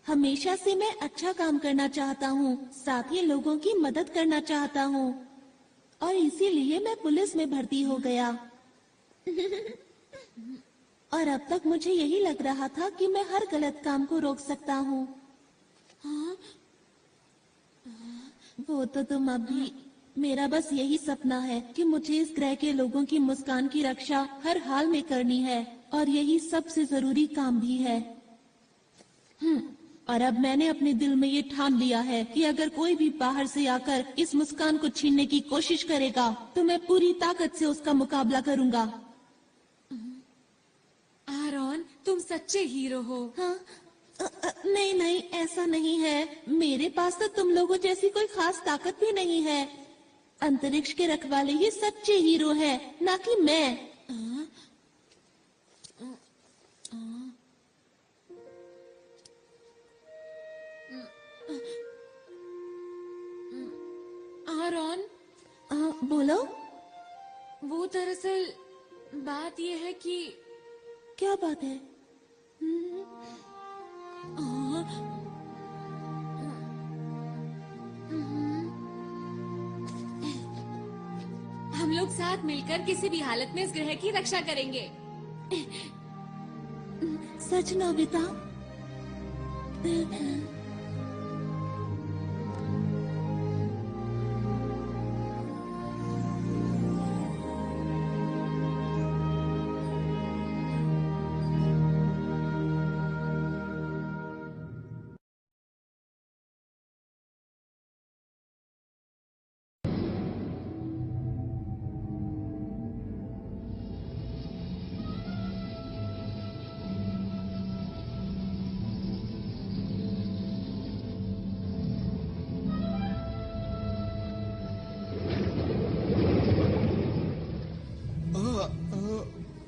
हमेशा से मैं अच्छा काम करना चाहता हूँ, साथ ही लोगों की मदद करना चाहता हूँ, और इसीलिए मैं पुलिस में भर्ती हो गया। और अब तक मुझे यही लग रहा था कि मैं हर गलत काम को रोक सकता हूँ। हाँ? वो तो तुम अभी। मेरा बस यही सपना है कि मुझे इस ग्रह के लोगों की मुस्कान की रक्षा हर हाल में करनी है, और यही सबसे जरूरी काम भी है। और अब मैंने अपने दिल में ये ठान लिया है कि अगर कोई भी बाहर से आकर इस मुस्कान को छीनने की कोशिश करेगा तो मैं पूरी ताकत से उसका मुकाबला करूंगा। आरोन, तुम सच्चे हीरो हो। हाँ? नहीं नहीं, ऐसा नहीं है। मेरे पास तो तुम लोगों जैसी कोई खास ताकत भी नहीं है। अंतरिक्ष के रखवाले ही सच्चे हीरो है, ना कि मैं। आरोन, बोलो। वो दरअसल बात ये है कि। क्या बात है? हम लोग साथ मिलकर किसी भी हालत में इस ग्रह की रक्षा करेंगे। सच नोबिता?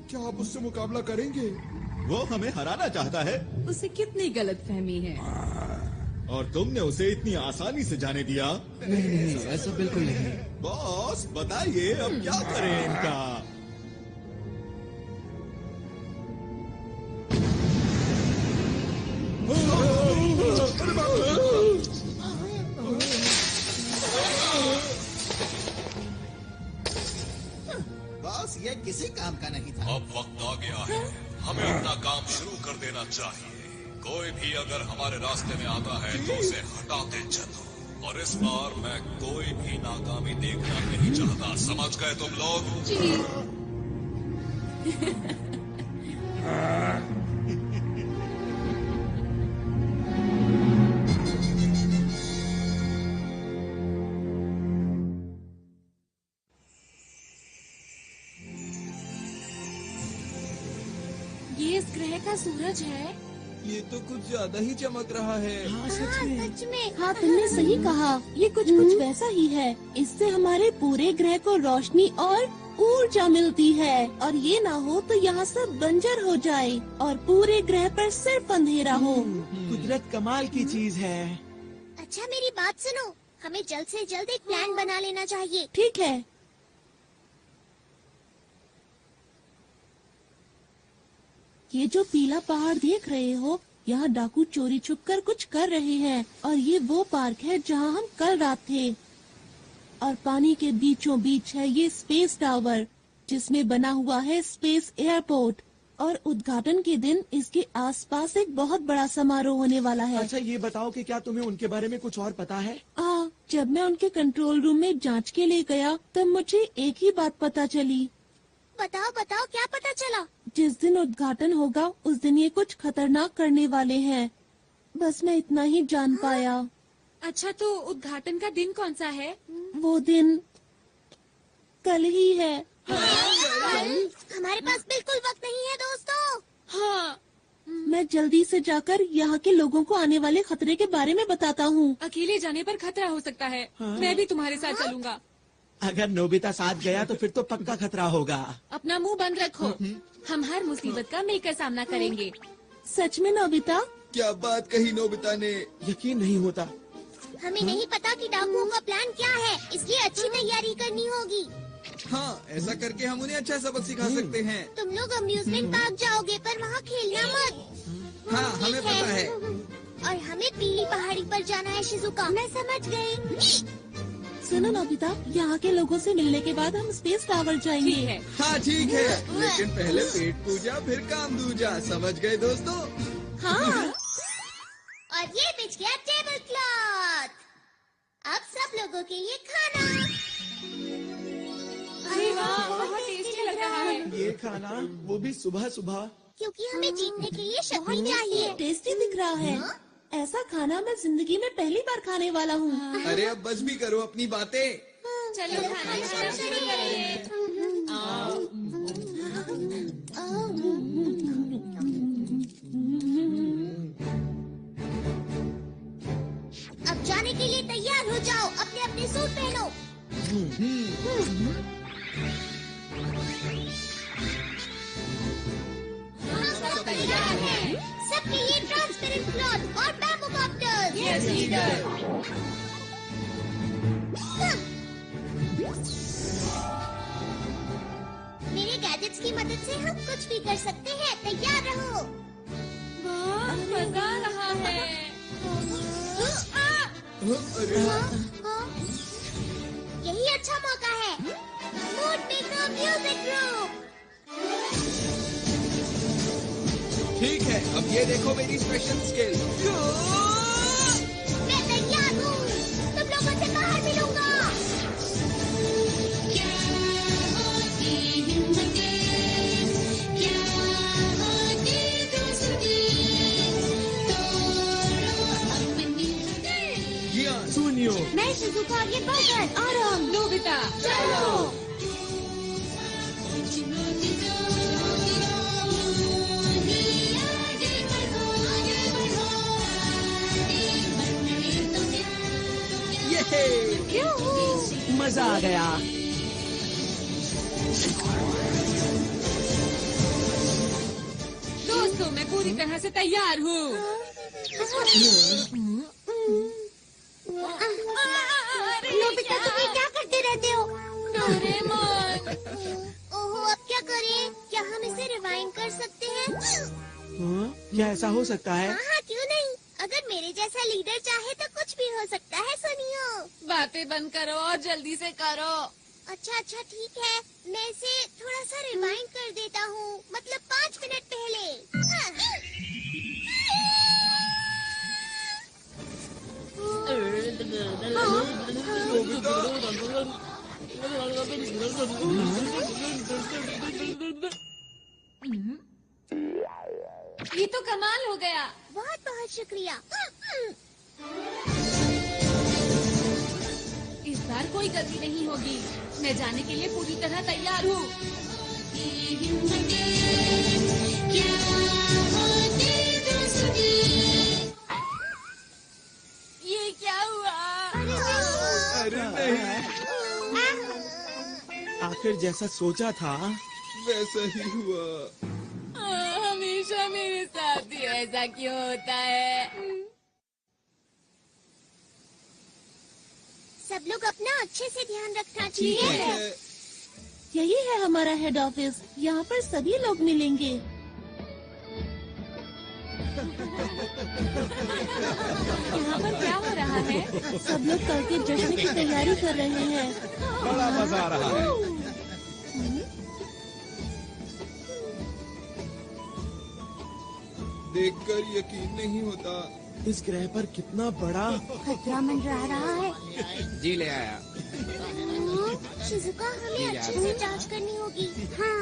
क्या आप उससे मुकाबला करेंगे? वो हमें हराना चाहता है उसे कितनी गलतफहमी है। और तुमने उसे इतनी आसानी से जाने दिया। नहीं, ऐसा बिल्कुल नहीं। बॉस बताइए अब क्या करें इनका। बॉस ये किसी काम का नहीं था। अब वक्त आ गया है, हमें अपना काम शुरू कर देना चाहिए। कोई भी अगर हमारे रास्ते में आता है तो उसे हटाते चलो। और इस बार मैं कोई भी नाकामी देखना नहीं चाहता, समझ गए तुम लोग? ये इस ग्रह का सूरज है। ये तो कुछ ज्यादा ही चमक रहा है। हाँ सच में। हाँ तुमने सही कहा, ये कुछ वैसा ही है। इससे हमारे पूरे ग्रह को रोशनी और ऊर्जा मिलती है, और ये ना हो तो यहाँ सब बंजर हो जाए और पूरे ग्रह पर सिर्फ अंधेरा हो। कुदरत कमाल की चीज है। अच्छा मेरी बात सुनो, हमें जल्द से जल्द एक प्लान बना लेना चाहिए। ठीक है। ये जो पीला पहाड़ देख रहे हो, यहाँ डाकू चोरी छुपकर कुछ कर रहे हैं, और ये वो पार्क है जहाँ हम कल रात थे। और पानी के बीचों बीच है ये स्पेस टावर, जिसमें बना हुआ है स्पेस एयरपोर्ट। और उद्घाटन के दिन इसके आसपास एक बहुत बड़ा समारोह होने वाला है। अच्छा ये बताओ कि क्या तुम्हें उनके बारे में कुछ और पता है? जब मैं उनके कंट्रोल रूम में जांच के लिए गया तब मुझे एक ही बात पता चली। बताओ बताओ क्या पता चला? जिस दिन उद्घाटन होगा उस दिन ये कुछ खतरनाक करने वाले हैं। बस मैं इतना ही जान पाया। अच्छा तो उद्घाटन का दिन कौन सा है? वो दिन कल ही है। हमारे पास बिल्कुल वक्त नहीं है दोस्तों। हाँ। मैं जल्दी से जाकर यहाँ के लोगों को आने वाले खतरे के बारे में बताता हूँ। अकेले जाने पर खतरा हो सकता है। मैं भी तुम्हारे साथ चलूंगा। अगर नोबिता साथ गया तो फिर तो पक्का खतरा होगा। अपना मुंह बंद रखो, हम हर मुसीबत का मिलकर सामना करेंगे। सच में नोबिता? क्या बात कही नोबिता ने। यकीन नहीं होता। हमें नहीं पता कि डाकुओं का प्लान क्या है, इसलिए अच्छी तैयारी करनी होगी। हाँ ऐसा करके हम उन्हें अच्छा सबक सिखा सकते हैं। तुम लोग अम्यूजमेंट पार्क जाओगे पर वहाँ खेलना मत। हाँ हमें पता है। और हमें पीली पहाड़ी पर जाना है शिजुका। मैं समझ गई। सुनो नोबिता, यहाँ के लोगों से मिलने के बाद हम स्पेस टावर जाएंगे। हाँ ठीक है, लेकिन पहले पेट पूजा फिर काम दूजा, समझ गए दोस्तों? हाँ। और ये बिछ गया टेबल क्लॉथ। अब सब लोगों के लिए खाना। अरे वाह, बहुत टेस्टी लग रहा है। ये खाना, वो भी सुबह सुबह। क्योंकि हमें जीतने के लिए शक्ति चाहिए। टेस्टी दिख रहा है। ऐसा खाना मैं जिंदगी में पहली बार खाने वाला हूँ। अरे अब बस भी करो अपनी बातें। चलो खाना शुरू करिए। अब जाने के लिए तैयार हो जाओ, अपने अपने सूट पहनो। सब तैयार है। सबके लिए ट्रांसपेरेंट क्लॉथ और बैम्बू कॉप्टर्स। Yes leader. मेरे गैजेट्स की मदद से हम कुछ भी कर सकते हैं, तैयार रहो। वाह, मजा आ रहा है। अरे यही अच्छा मौका है। Woodpecker music group. ठीक है, अब ये देखो मेरी स्पेशल स्किल। मैं तैयार हूँ, तुम लोगों से बाहर मिलूंगा। सुनियो, मैं शिजुका, ये बजट आराम। नोबिता चलो। मजा आ गया। दोस्तों, मैं पूरी तरह से तैयार हूँ। नोबिता, तुम ये क्या करते रहते हो? डोरेमोन। ओहो, अब क्या करें? क्या हम इसे रिवाइंड कर सकते हैं? क्या ऐसा हो सकता है? हाँ, क्यों नहीं? अगर मेरे जैसा लीडर चाहे तो कुछ भी हो सकता है। सुनियो, बातें बंद करो और जल्दी से करो। अच्छा अच्छा ठीक है, मैं इसे थोड़ा सा रिवाइंड कर देता हूँ, मतलब 5 मिनट पहले। ये तो कमाल हो गया। बहुत बहुत शुक्रिया। इस बार कोई गलती नहीं होगी। मैं जाने के लिए पूरी तरह तैयार हूँ। ये क्या हुआ? अरे नहीं, आखिर जैसा सोचा था वैसा ही हुआ। हमेशा मेरे साथ ही ऐसा क्यों होता है? सब लोग अपना अच्छे से ध्यान रखना ठीक चाहिए। है। यही है हमारा हेड ऑफिस। यहाँ पर सभी लोग मिलेंगे। यहाँ पर क्या हो रहा है? सब लोग कल के जश्न की तैयारी कर रहे हैं। बड़ा मजा आ रहा है। देखकर यकीन नहीं होता। इस ग्रह पर कितना बड़ा खतरा मंडरा रहा है। जी ले आया। शिजुका, हमें अच्छे से जांच करनी होगी। हाँ।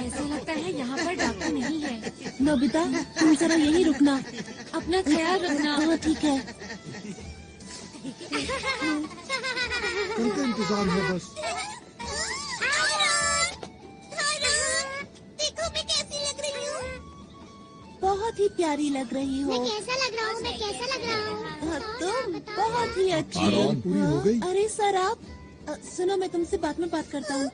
ऐसा लगता है यहाँ पर डॉक्टर नहीं है। नोबिता, तुम जरा यहीं रुकना। अपना ख्याल रखना। हाँ ठीक है। उनका इंतजार है बस। देखो मैं कैसी लग रही हूँ। बहुत ही प्यारी लग रही हो। मैं कैसा लग रहा हूँ? मैं कैसा लग रहा हूँ? तुम बहुत ही अच्छी हो। आराम पूरी हो गई। अरे सर आप सुनो, मैं तुमसे बाद में बात करता हूँ।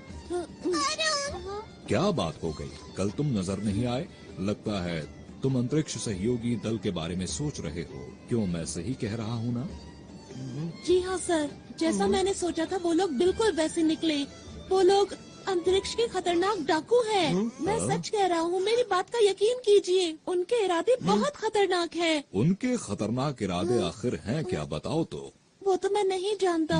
क्या बात हो गई? कल तुम नजर नहीं आए। लगता है तुम अंतरिक्ष सहयोगी दल के बारे में सोच रहे हो। क्यों, मैं सही कह रहा हूँ ना? जी हाँ सर, जैसा मैंने सोचा था वो लोग बिल्कुल वैसे निकले। वो लोग अंतरिक्ष के खतरनाक डाकू हैं। मैं सच कह रहा हूँ, मेरी बात का यकीन कीजिए। उनके इरादे बहुत खतरनाक हैं। उनके खतरनाक इरादे आखिर हैं क्या, बताओ तो। वो तो मैं नहीं जानता,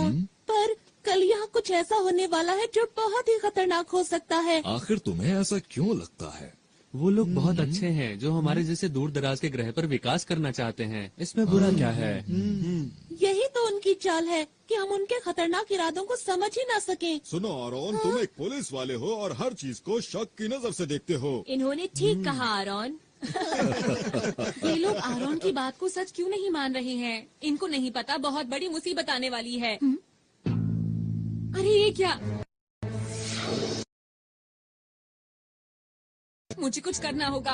पर कल यहाँ कुछ ऐसा होने वाला है जो बहुत ही खतरनाक हो सकता है। आखिर तुम्हें ऐसा क्यों लगता है? वो लोग बहुत अच्छे हैं जो हमारे जैसे दूर दराज के ग्रह पर विकास करना चाहते हैं। इसमें बुरा क्या है? यही तो उनकी चाल है कि हम उनके खतरनाक इरादों को समझ ही ना सकें। सुनो आरोन, तुम एक पुलिस वाले हो और हर चीज को शक की नजर से देखते हो। इन्होंने ठीक कहा आरोन। ये लोग आरोन की बात को सच क्यों नहीं मान रहे हैं? इनको नहीं पता बहुत बड़ी मुसीबत आने वाली है। अरे ये क्या? मुझे कुछ करना होगा।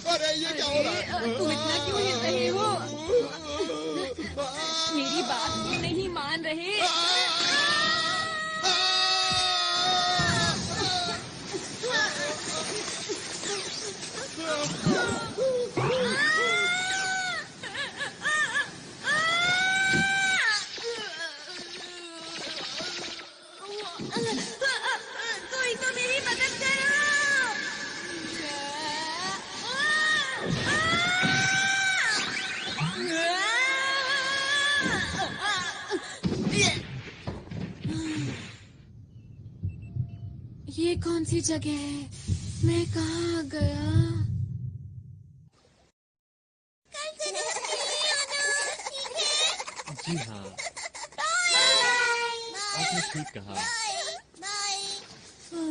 अरे ये क्या हो रहा है? तुम इतना क्यों हिल रहे हो? मेरी बात क्यों नहीं मान रहे? कोई तो मेरी मदद करो। ये कौन सी जगह है? मैं कहाँ आ गया? जी हाँ, आपने ठीक कहा।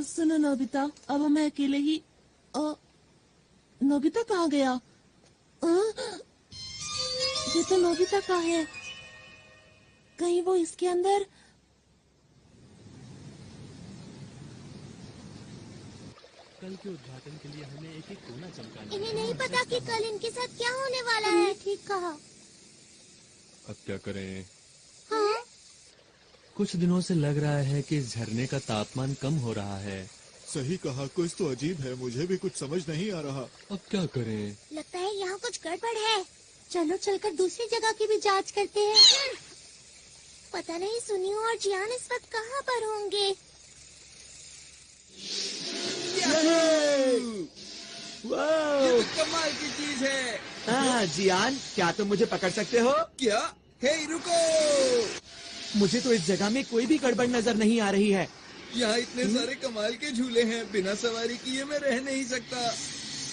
सुनो नोबिता, अब हमें अकेले ही नोबिता कहाँ गया? ये तो नोबिता का है। कहीं वो इसके अंदर? कल के उद्घाटन के लिए हमें एक एक कोना चमकाना। इन्हें नहीं पता कि कल इनके साथ क्या होने वाला है। ठीक कहा। अब क्या करें? हाँ? कुछ दिनों से लग रहा है कि इस झरने का तापमान कम हो रहा है। सही कहा, कुछ तो अजीब है, मुझे भी कुछ समझ नहीं आ रहा। अब क्या करें? लगता है यहाँ कुछ गड़बड़ है। चलो चलकर दूसरी जगह की भी जांच करते हैं। पता नहीं सुनियो और जियान इस वक्त कहाँ पर होंगे। ये तो कमाल की चीज है। जियान, क्या तुम मुझे पकड़ सकते हो? क्या? हे रुको! मुझे तो इस जगह में कोई भी गड़बड़ नजर नहीं आ रही है। यहाँ इतने सारे कमाल के झूले हैं, बिना सवारी किए मैं रह नहीं सकता।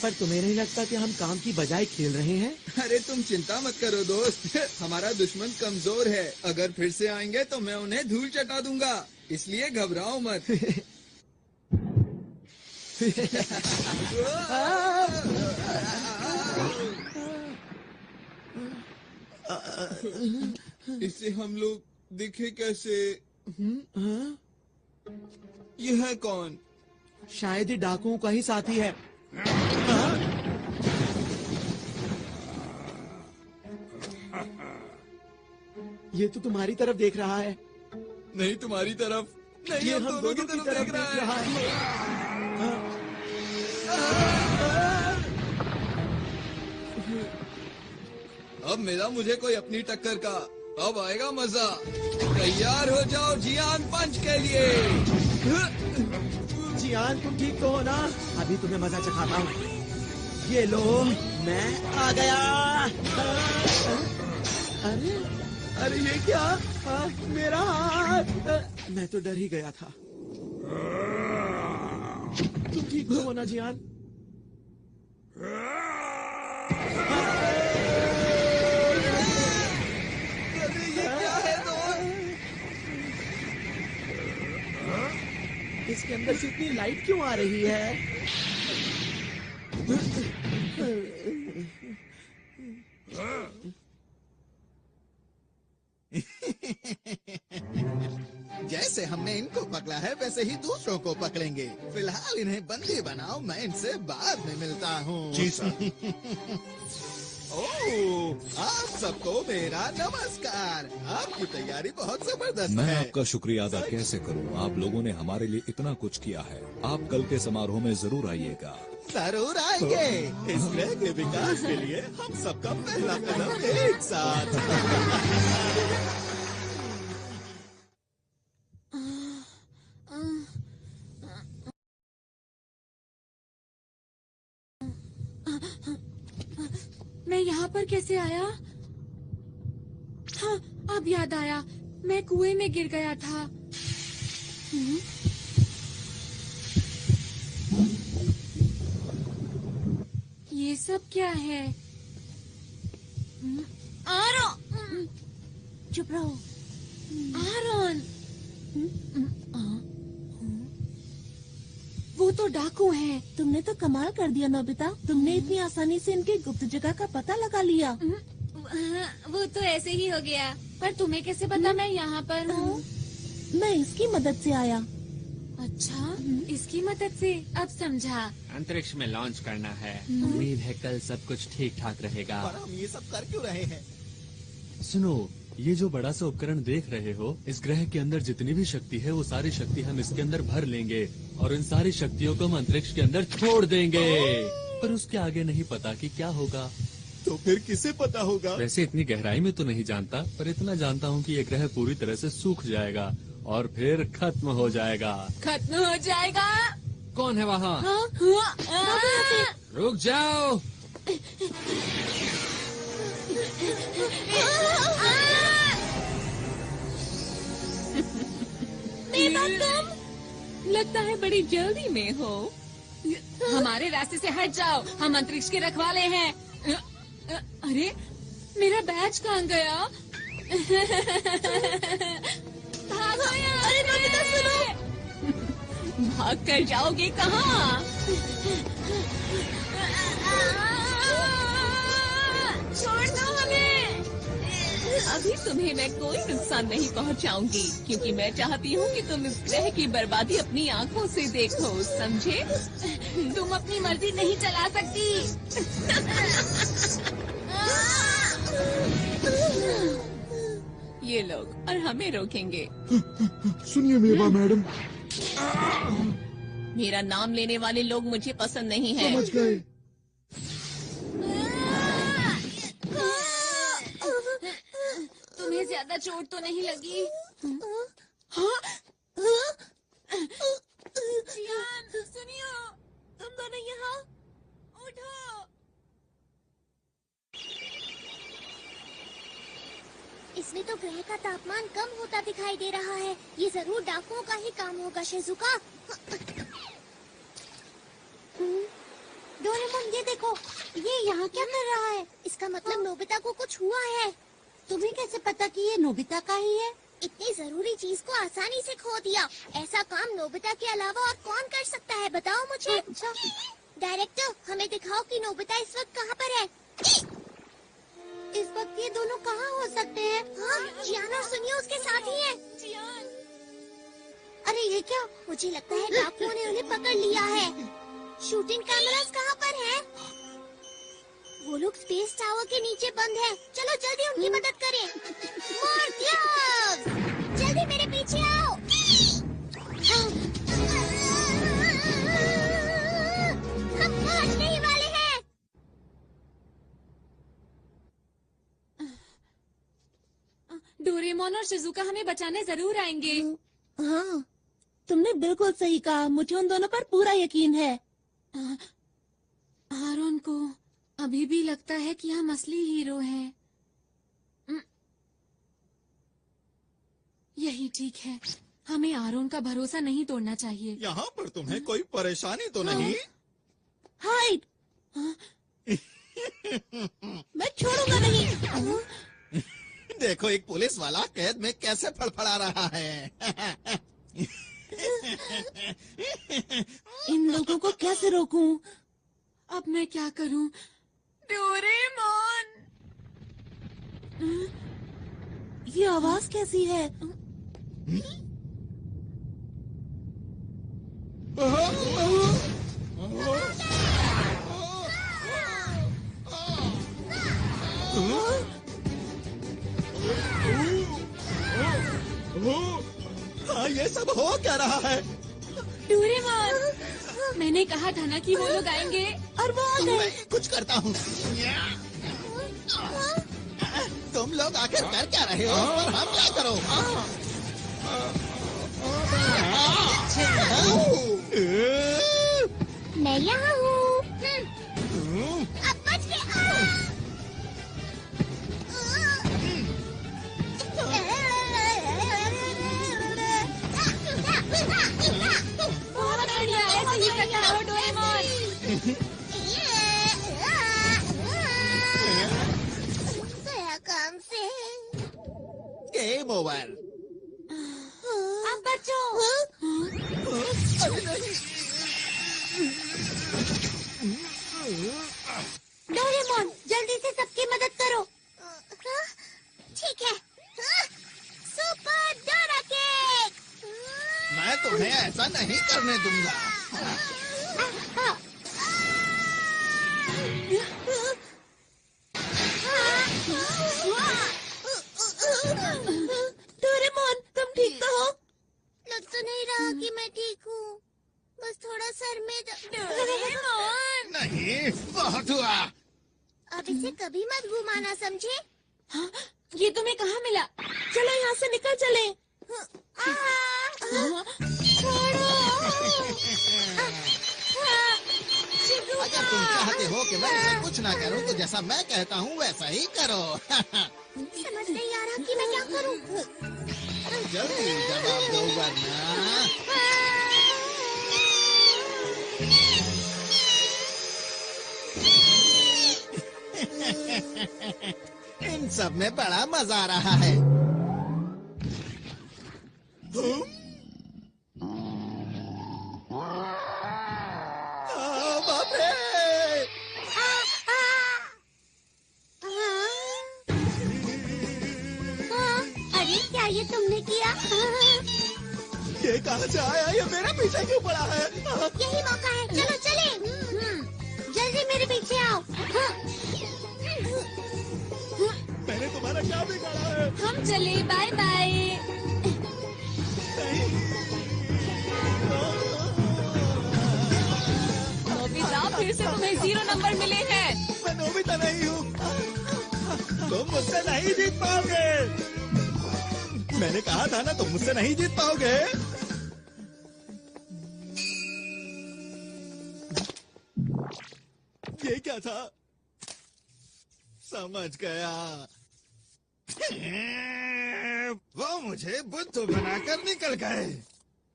पर तुम्हें नहीं लगता कि हम काम की बजाय खेल रहे हैं? अरे तुम चिंता मत करो दोस्त, हमारा दुश्मन कमजोर है। अगर फिर से आएंगे तो मैं उन्हें धूल चटा दूंगा, इसलिए घबराओ मत। इससे हम लोग दिखे कैसे? यह है कौन? शायद ही डाकुओं का ही साथी है। ये तो तुम्हारी तरफ देख रहा है। नहीं, तुम्हारी तरफ नहीं, ये हम दोनों की तरफ देख रहा है। अब मिला मुझे कोई अपनी टक्कर का, अब आएगा मजा। तैयार हो जाओ जियान पंच के लिए। जियान, तुम ठीक तो हो ना? अभी तुम्हें मजा चखाता हूँ। ये लो, मैं आ गया। अरे अरे ये क्या? मेरा हाथ! मैं तो डर ही गया था। तुम ठीक तो हो ना जियान? इसके अंदर से इतनी लाइट क्यों आ रही है? जैसे हमने इनको पकड़ा है वैसे ही दूसरों को पकड़ेंगे। फिलहाल इन्हें बंदी बनाओ, मैं इनसे बाद में मिलता हूँ। जी सर। ओह, आप सबको मेरा नमस्कार। आपकी तैयारी बहुत जबरदस्त मैं है। आपका शुक्रिया अदा कैसे करूं? आप लोगों ने हमारे लिए इतना कुछ किया है। आप कल के समारोह में जरूर आइएगा। जरूर आएंगे। इस ग्रह के विकास के लिए हम सबका पहला कदम एक साथ। मैं यहाँ पर कैसे आया? हाँ, अब याद आया, मैं कुएं में गिर गया था। ये सब क्या है? आरोन! चुप रहो। आरोन! वो तो डाकू हैं। तुमने तो कमाल कर दिया नोबिता। तुमने इतनी आसानी से इनकी गुप्त जगह का पता लगा लिया। वो तो ऐसे ही हो गया। पर तुम्हें कैसे पता मैं यहाँ पर हूँ? मैं इसकी मदद से आया। अच्छा, इसकी मदद से? अब समझा। अंतरिक्ष में लॉन्च करना है। उम्मीद है कल सब कुछ ठीक ठाक रहेगा। पर हम ये सब कर क्यों रहे हैं? सुनो, ये जो बड़ा सा उपकरण देख रहे हो, इस ग्रह के अंदर जितनी भी शक्ति है वो सारी शक्ति हम इसके अंदर भर लेंगे और इन सारी शक्तियों को हम अंतरिक्ष के अंदर छोड़ देंगे। पर उसके आगे नहीं पता कि क्या होगा। तो फिर किसे पता होगा? वैसे इतनी गहराई में तो नहीं जानता, पर इतना जानता हूँ कि ये ग्रह पूरी तरह से सूख जाएगा और फिर खत्म हो जाएगा। खत्म हो जाएगा? कौन है वहाँ? रुक जाओ। लगता है बड़ी जल्दी में हो। हमारे रास्ते से हट जाओ, हम अंतरिक्ष के रखवाले हैं। अरे मेरा बैज कहाँ गया? भागो यहाँ से। अरे नोबिता सुनो, भाग कर जाओगे कहाँ? छोड़ दो हमें। अभी तुम्हें मैं कोई नुकसान नहीं पहुंचाऊंगी, क्योंकि मैं चाहती हूँ कि तुम इस ग्रह की बर्बादी अपनी आंखों से देखो, समझे? तुम अपनी मर्जी नहीं चला सकती। ये लोग और हमें रोकेंगे। सुनिए मेवा मैडम, मेरा नाम लेने वाले लोग मुझे पसंद नहीं है। समझ गए। तुम्हें ज्यादा चोट तो नहीं लगी? जियान, सुनियो, तुम दोनों यहाँ उठो। इसमें तो ग्रह का तापमान कम होता दिखाई दे रहा है। ये जरूर डाकुओं का ही काम होगा, शिजुका। डोरेमोन, ये देखो, ये यहाँ क्या कर रहा है? इसका मतलब नोबिता को कुछ हुआ है। तुम्हें कैसे पता कि ये नोबिता का ही है? इतनी जरूरी चीज को आसानी से खो दिया। ऐसा काम नोबिता के अलावा और कौन कर सकता है, बताओ मुझे। डायरेक्टर, हमें दिखाओ कि नोबिता इस वक्त कहाँ पर है। इस वक्त ये दोनों कहाँ हो सकते हैं? हाँ, जियान और सुनियो उसके साथ ही हैं। अरे ये क्या? मुझे लगता है डाकुओं ने उन्हें पकड़ लिया है। शूटिंग कैमरास कहाँ पर हैं? वो लोग स्पेस टावर के नीचे बंद हैं। चलो जल्दी उनकी मदद करें। मोर्टियस, जल्दी मेरे पीछे आओ। हम पहुंचने ही वाले हैं। डोरेमोन और शिजुका हमें बचाने जरूर आएंगे। हाँ, तुमने बिल्कुल सही कहा। मुझे उन दोनों पर पूरा यकीन है। आरोन को अभी भी लगता है कि हम असली हीरो हैं। यही ठीक है। हमें आरोन का भरोसा नहीं तोड़ना चाहिए। यहाँ पर तुम्हें कोई परेशानी तो नहीं? हाइड, मैं छोड़ूंगा नहीं। देखो, एक पुलिस वाला कैद में कैसे फड़फड़ा रहा है। इन लोगों को कैसे रोकूं? अब मैं क्या करूं? डोरेमोन, ये आवाज कैसी है? हाँ, ये सब हो क्या रहा है? डोरेमोन, मैंने कहा था ना कि वो लोग आएंगे। और वो आ गए। मैं कुछ करता हूँ। तुम लोग आखिर कर क्या रहे हो? हम क्या करो? मैं यहाँ हूँ। अब बच के बहुत बढ़िया, ऐसे ही करते रहो डोरेमोन। काम से गेम ओवर। अब बचो। डोरेमोन, जल्दी से सबकी मदद करो। ठीक है। Super Dora cake. मैं तुम्हें ऐसा नहीं करने दूंगा। डोरेमोन, तुम ठीक तो हो? लग तो नहीं रहा कि मैं ठीक हूँ। बस थोड़ा सर में डोरेमोन, नहीं, बहुत हुआ। अब इसे कभी मत घुमाना, समझे? हाँ, ये तुम्हें कहाँ मिला? चलो यहाँ से निकल चले। अगर तुम चाहते हो कि मैं इसे कुछ ना करूं, तो जैसा मैं कहता हूँ वैसा ही करो। समझ नहीं आ रहा कि मैं क्या करूँ। जल्दी जवाब दो वरना। इन सब में बड़ा मजा आ रहा है। बाप रे! अरे क्या ये तुमने किया? ये कहाँ से आया? ये मेरा पीछे क्यों पड़ा है? यही मौका है, चलो चले। जल्दी मेरे पीछे आओ। मैंने तुम्हारा क्या बिगाड़ा है? हम चले, बाय बाय। नोबिता, फिर से तुम्हें 0 नंबर मिले हैं। मैं नोबिता नहीं हूँ। तुम मुझसे नहीं जीत पाओगे। मैंने कहा था ना, तुम मुझसे नहीं जीत पाओगे। ये क्या था? समझ गया। वो मुझे बुद्धू बनाकर निकल गए।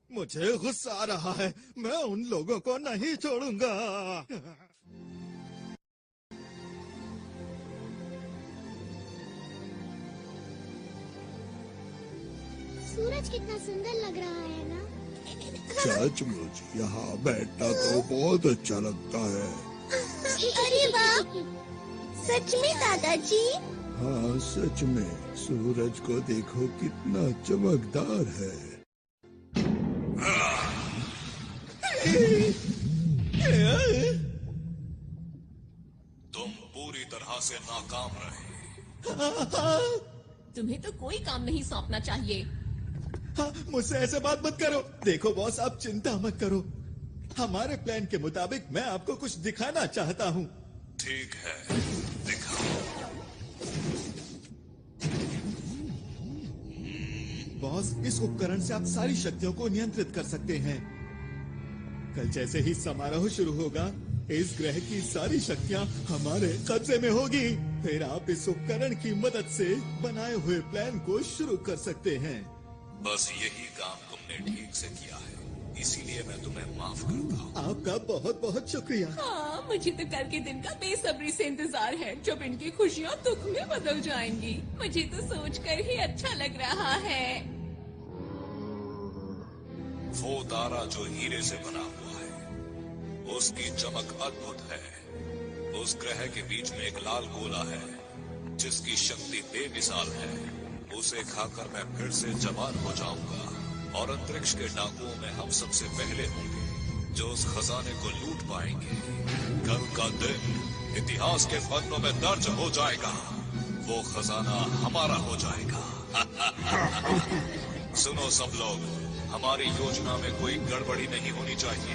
मुझे गुस्सा आ रहा है। मैं उन लोगों को नहीं छोड़ूंगा। सूरज कितना सुंदर लग रहा है ना? सचमुच यहाँ बैठना तो बहुत अच्छा लगता है। अरे वाह! सच में दादाजी? हाँ सच में, सूरज को देखो कितना चमकदार है। तुम पूरी तरह से नाकाम रहे। तुम्हें तो कोई काम नहीं सौंपना चाहिए। हाँ, मुझसे ऐसे बात मत करो। देखो बॉस, आप चिंता मत करो। हमारे प्लान के मुताबिक मैं आपको कुछ दिखाना चाहता हूँ। ठीक है, दिखाओ। बॉस, इस उपकरण से आप सारी शक्तियों को नियंत्रित कर सकते हैं। कल जैसे ही समारोह शुरू होगा, इस ग्रह की सारी शक्तियाँ हमारे कब्जे में होगी। फिर आप इस उपकरण की मदद से बनाए हुए प्लान को शुरू कर सकते हैं। बस यही काम तुमने ठीक से किया है, इसीलिए मैं तुम्हें माफ करता हूँ। आपका बहुत बहुत शुक्रिया। हाँ, मुझे तो कल के दिन का बेसब्री से इंतजार है, जब इनकी खुशियाँ दुख में बदल जाएंगी। मुझे तो सोचकर ही अच्छा लग रहा है। वो तारा जो हीरे से बना हुआ है, उसकी चमक अद्भुत है। उस ग्रह के बीच में एक लाल गोला है, जिसकी शक्ति बेमिसाल है। उसे खाकर मैं फिर से जवान हो जाऊंगा और अंतरिक्ष के डाकुओं में हम सबसे पहले होंगे जो उस खजाने को लूट पाएंगे। कल का दिन इतिहास के पन्नों में दर्ज हो जाएगा। वो खजाना हमारा हो जाएगा। सुनो सब लोग, हमारी योजना में कोई गड़बड़ी नहीं होनी चाहिए।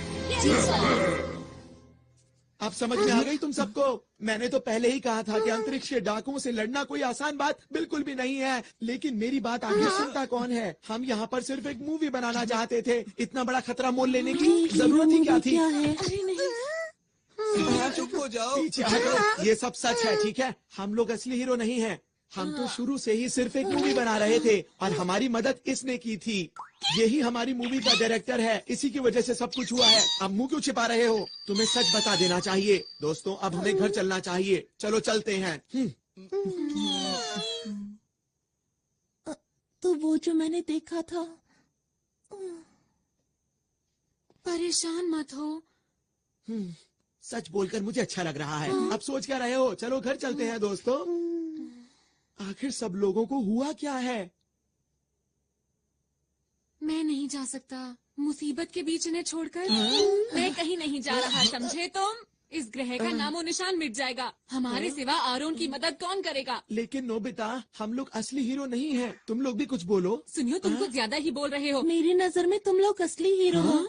अब समझ में आ गई तुम सबको? मैंने तो पहले ही कहा था कि अंतरिक्ष के डाकुओं से लड़ना कोई आसान बात बिल्कुल भी नहीं है। लेकिन मेरी बात आखिर सुनता कौन है? हम यहाँ पर सिर्फ एक मूवी बनाना चाहते थे। इतना बड़ा खतरा मोल लेने की जरूरत ही क्या थी? अरे नहीं, चुप हो जाओ। पीछे हटो। ये सब सच है, ठीक है? हम लोग असली हीरो नहीं हैं। हम तो शुरू से ही सिर्फ एक मूवी बना रहे थे और हमारी मदद इसने की थी। यही हमारी मूवी का डायरेक्टर है, इसी की वजह से सब कुछ हुआ है। अब मुंह क्यों छिपा रहे हो? तुम्हें सच बता देना चाहिए। दोस्तों, अब हमें घर चलना चाहिए। चलो चलते हैं। तो वो जो मैंने देखा था। परेशान मत हो। सच बोलकर मुझे अच्छा लग रहा है। अब सोच क्या रहे हो? चलो घर चलते हैं दोस्तों। आखिर सब लोगों को हुआ क्या है? मैं नहीं जा सकता मुसीबत के बीच इन्हें छोड़कर। मैं कहीं नहीं जा रहा, समझे तुम? इस ग्रह का नामो निशान मिट जाएगा। हमारे सिवा आरोन की मदद कौन करेगा? लेकिन नोबिता, हम लोग असली हीरो नहीं हैं। तुम लोग भी कुछ बोलो। सुनियो, तुम कुछ ज्यादा ही बोल रहे हो। मेरी नजर में तुम लोग असली हीरो हो।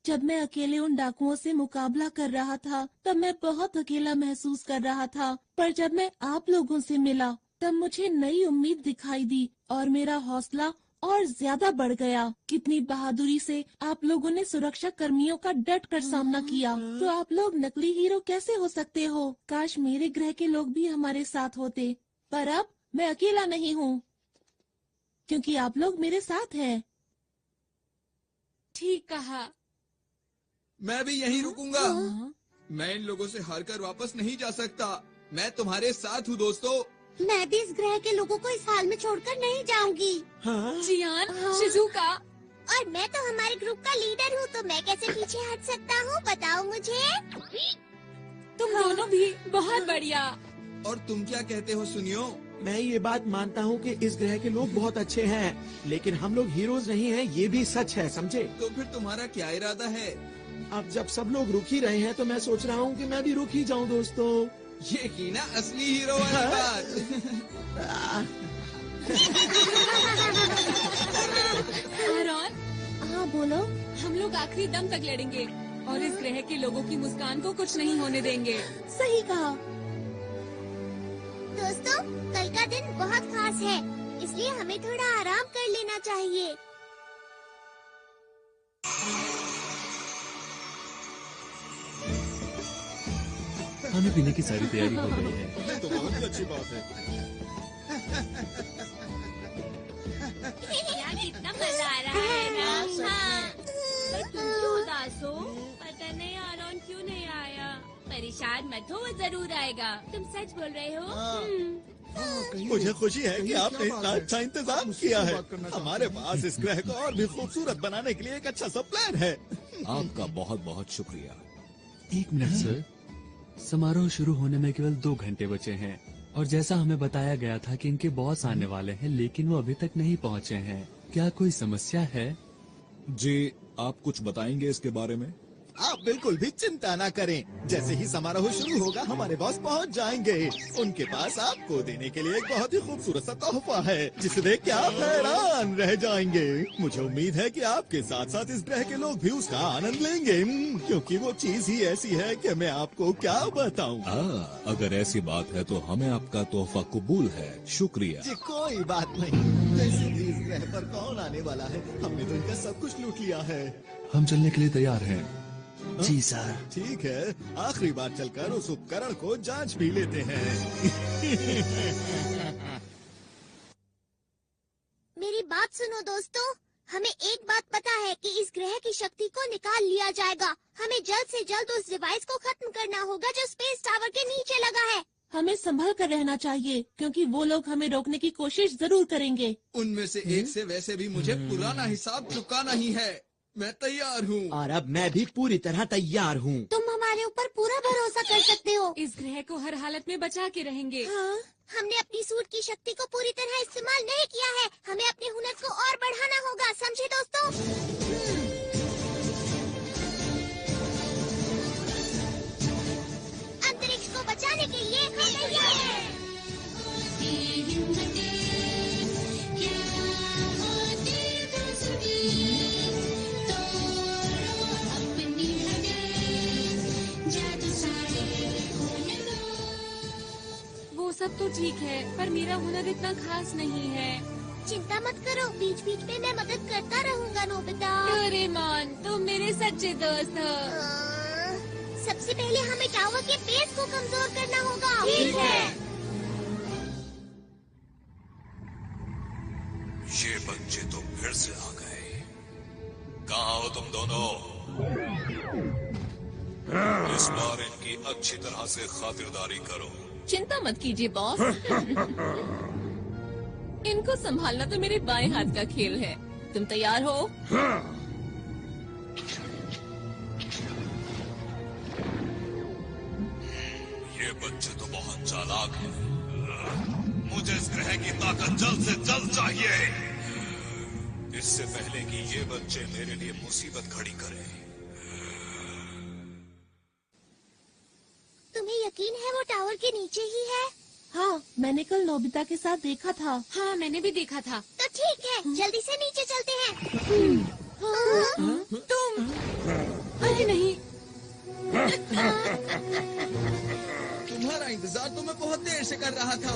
जब मैं अकेले उन डाकुओं से मुकाबला कर रहा था, तब मैं बहुत अकेला महसूस कर रहा था। पर जब मैं आप लोगों से मिला, तब मुझे नई उम्मीद दिखाई दी और मेरा हौसला और ज्यादा बढ़ गया। कितनी बहादुरी से आप लोगों ने सुरक्षा कर्मियों का डट कर सामना किया। तो आप लोग नकली हीरो कैसे हो सकते हो? काश मेरे ग्रह के लोग भी हमारे साथ होते। पर अब मैं अकेला नहीं हूँ, क्योंकि आप लोग मेरे साथ हैं। ठीक कहा। मैं भी यहीं रुकूंगा। मैं इन लोगों से हारकर वापस नहीं जा सकता। मैं तुम्हारे साथ हूँ दोस्तों। मैं भी इस ग्रह के लोगों को इस हाल में छोड़कर नहीं जाऊंगी। जियान, शिजुका। और मैं तो हमारे ग्रुप का लीडर हूँ, तो मैं कैसे पीछे हट सकता हूँ, बताओ मुझे। तुम दोनों भी बहुत बढ़िया। और तुम क्या कहते हो सुनियो? मैं ये बात मानता हूँ कि इस ग्रह के लोग बहुत अच्छे हैं, लेकिन हम लोग हीरोज नहीं हैं, ये भी सच है, समझे? तो फिर तुम्हारा क्या इरादा है? अब जब सब लोग रुक ही रहे हैं तो मैं सोच रहा हूँ कि मैं भी रुक ही जाऊँ दोस्तों। ये की ना असली हीरो वाली बात। आरॉन, हाँ बोलो। हम लोग आखिरी दम तक लड़ेंगे और इस ग्रह के लोगों की मुस्कान को कुछ नहीं होने देंगे। सही कहा। दोस्तों, कल का दिन बहुत खास है, इसलिए हमें थोड़ा आराम कर लेना चाहिए। खाने पीने की सारी तैयारी हो गई है। ये तो बहुत ही अच्छी बात है। यार कितना मजा आ रहा है ना। हाँ। पर तुम क्यों उदास हो? पता नहीं आरॉन क्यों नहीं आया। परेशान मत हो, वो जरूर आएगा। तुम सच बोल रहे हो? मुझे खुशी है कि आपने इतना अच्छा इंतजाम किया है। हमारे पास इस ग्रह को और भी खूबसूरत बनाने के लिए एक अच्छा सा प्लान है। आपका बहुत बहुत शुक्रिया। 1 मिनट सर, समारोह शुरू होने में केवल 2 घंटे बचे हैं और जैसा हमें बताया गया था कि इनके बॉस आने वाले हैं, लेकिन वो अभी तक नहीं पहुंचे हैं। क्या कोई समस्या है? जी, आप कुछ बताएंगे इसके बारे में? आप बिल्कुल भी चिंता ना करें। जैसे ही समारोह शुरू होगा हमारे बॉस पहुंच जाएंगे। उनके पास आपको देने के लिए एक बहुत ही खूबसूरत सा तोहफा है, जिसे देख के आप हैरान रह जाएंगे। मुझे उम्मीद है कि आपके साथ साथ इस ग्रह के लोग भी उसका आनंद लेंगे, क्योंकि वो चीज ही ऐसी है कि मैं आपको क्या बताऊं। अगर ऐसी बात है तो हमें आपका तोहफा कबूल है। शुक्रिया जी कोई बात नहीं। वैसे भी इस ग्रह पर कौन आने वाला है, हमने तो इनका सब कुछ लूट लिया है। हम चलने के लिए तैयार हैं। जी सर। ठीक है, आखिरी बार चलकर उस उपकरण को जांच भी लेते हैं। मेरी बात सुनो दोस्तों, हमें एक बात पता है कि इस ग्रह की शक्ति को निकाल लिया जाएगा। हमें जल्द से जल्द उस डिवाइस को खत्म करना होगा जो स्पेस टावर के नीचे लगा है। हमें संभल कर रहना चाहिए, क्योंकि वो लोग हमें रोकने की कोशिश जरूर करेंगे। उनमें से एक से वैसे भी मुझे पुराना हिसाब चुकाना ही है। मैं तैयार हूँ। और अब मैं भी पूरी तरह तैयार हूँ। तुम हमारे ऊपर पूरा भरोसा कर सकते हो। इस ग्रह को हर हालत में बचा के रहेंगे। हाँ, हमने अपनी सूट की शक्ति को पूरी तरह इस्तेमाल नहीं किया है। हमें अपने हुनर को और बढ़ाना होगा, समझे दोस्तों? अंतरिक्ष को बचाने के लिए हम तैयार हैं। वो सब तो ठीक है, पर मेरा हुनर इतना खास नहीं है। चिंता मत करो, बीच बीच में मैं मदद करता रहूंगा नोबिता। डोरेमोन, तुम मेरे सच्चे दोस्त हो। सबसे पहले हमें टावर के बेस को कमजोर करना होगा। ठीक है। ये बच्चे तो फिर से आ गए। कहाँ हो तुम दोनों? इस बार इनकी अच्छी तरह से खातिरदारी करो। चिंता मत कीजिए बॉस। इनको संभालना तो मेरे बाएं हाथ का खेल है। तुम तैयार हो? ये बच्चे तो बहुत चालाक हैं। मुझे इस ग्रह की ताकत जल्द से जल्द चाहिए, इससे पहले कि ये बच्चे मेरे लिए मुसीबत खड़ी करें। तुम्हें यकीन है वो टावर के नीचे ही है? हाँ, मैंने कल नोबिता के साथ देखा था। हाँ, मैंने भी देखा था। तो ठीक है, जल्दी से नीचे चलते हैं। तुम? अरे नहीं। तुम्हारा इंतजार तो मैं बहुत देर से कर रहा था।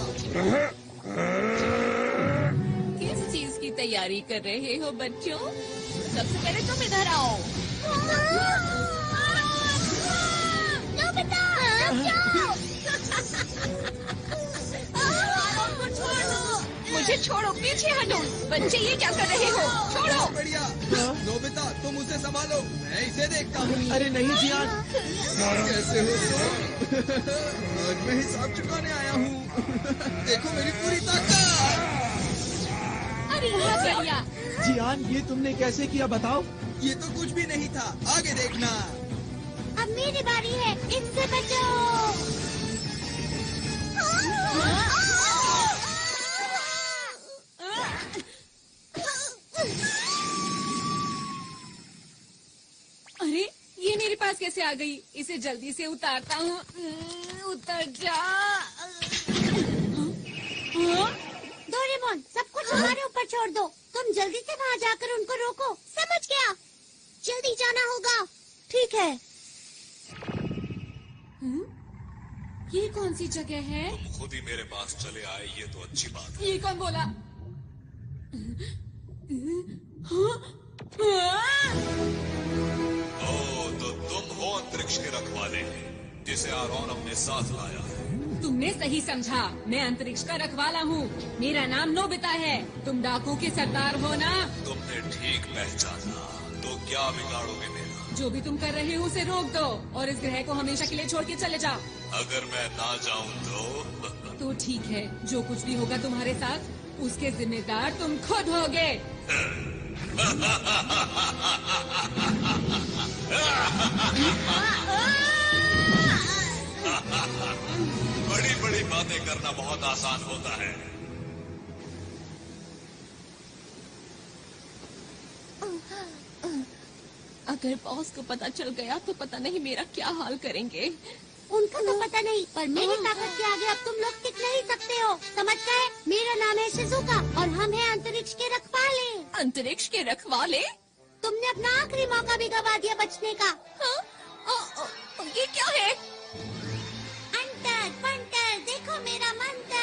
किस चीज की तैयारी कर रहे हो बच्चों? सबसे पहले तुम इधर आओ। नोबिता, रुक जाओ। मुझे मुझे छोड़ो, पीछे हटो। बच्चे ये क्या कर रहे हो? छोड़ो। बढ़िया। नोबिता तुम उसे संभालो, मैं इसे देखता हूँ। अरे नहीं जियान, कैसे हो तुम? आज मैं हिसाब चुकाने आया हूँ। देखो मेरी पूरी ताकत। अरे बहुत बढ़िया। जियान ये तुमने कैसे किया बताओ? ये तो कुछ भी नहीं था, आगे देखना। अब मेरी बारी है, इनसे बचो। अरे ये मेरे पास कैसे आ गई? इसे जल्दी से उतारता हूँ। उतर जा। डोरेमोन, सब कुछ हमारे ऊपर छोड़ दो। तुम जल्दी से वहाँ जाकर उनको रोको। समझ गया? जल्दी जाना होगा। ठीक है। ये कौन सी जगह है? तुम खुद ही मेरे पास चले आए, ये तो अच्छी बात है। ये कौन बोला? ओ, तो तुम हो अंतरिक्ष के रखवाले, जिसे आरोन अपने साथ लाया है। तुमने सही समझा, मैं अंतरिक्ष का रखवाला हूँ। मेरा नाम नोबिता है। तुम डाकुओं के सरदार हो ना? तुमने ठीक पहचाना। तो क्या बिगाड़ोगे मेरा? जो भी तुम कर रहे हो उसे रोक दो और इस ग्रह को हमेशा के लिए छोड़ के चले जाओ। अगर मैं ना जाऊँ तो ठीक है, जो कुछ भी होगा तुम्हारे साथ उसके जिम्मेदार तुम खुद होगे। बड़ी बड़ी बातें करना बहुत आसान होता है। अगर बॉस को पता चल गया तो पता नहीं मेरा क्या हाल करेंगे। उनको तो पता नहीं, पर मेरी ताकत के आगे अब तुम लोग टिक नहीं सकते हो। समझ गए? मेरा नाम है शिजुका और हम हैं अंतरिक्ष के रखवाले। अंतरिक्ष के रखवाले? तुमने अपना आखिरी मौका भी गवा दिया बचने का। ये क्या है? अंतर पंटर, देखो मेरा मंत्र,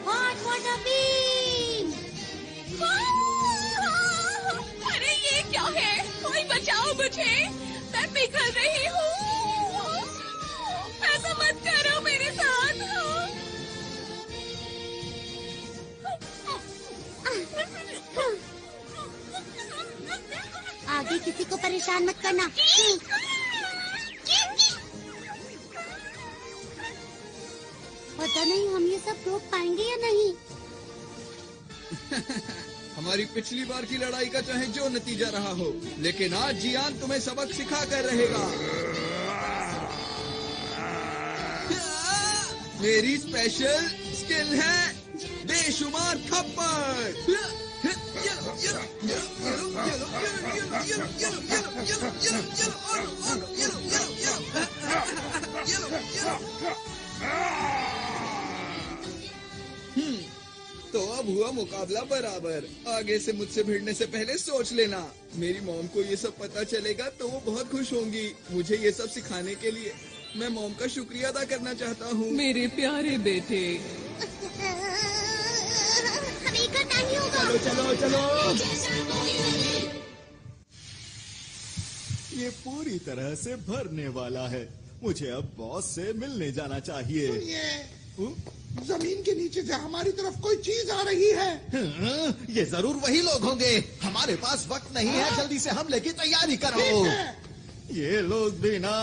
हॉट वाटर बीम। अरे ये क्या है? कोई बचाओ मुझे, मैं पिघल रही हूँ। ऐसा मत करो मेरे साथ। आगे किसी को परेशान मत करना। पता नहीं हम ये सब रोक पाएंगे या नहीं। हमारी पिछली बार की लड़ाई का चाहे जो नतीजा रहा हो, लेकिन आज जियान तुम्हें सबक सिखा कर रहेगा। मेरी स्पेशल स्किल है बेशुमार थप्पड़। तो अब हुआ मुकाबला बराबर। आगे से मुझसे भिड़ने से पहले सोच लेना। मेरी मॉम को ये सब पता चलेगा तो वो बहुत खुश होंगी। मुझे ये सब सिखाने के लिए मैं मॉम का शुक्रिया अदा करना चाहता हूँ। मेरे प्यारे बेटे। हमें करना ही होगा। चलो चलो चलो। ये पूरी तरह से भरने वाला है। मुझे अब बॉस से मिलने जाना चाहिए। जमीन के नीचे से हमारी तरफ कोई चीज आ रही है। ये जरूर वही लोग होंगे। हमारे पास वक्त नहीं है, जल्दी से हमले की तैयारी करो। ये लोग भी ना।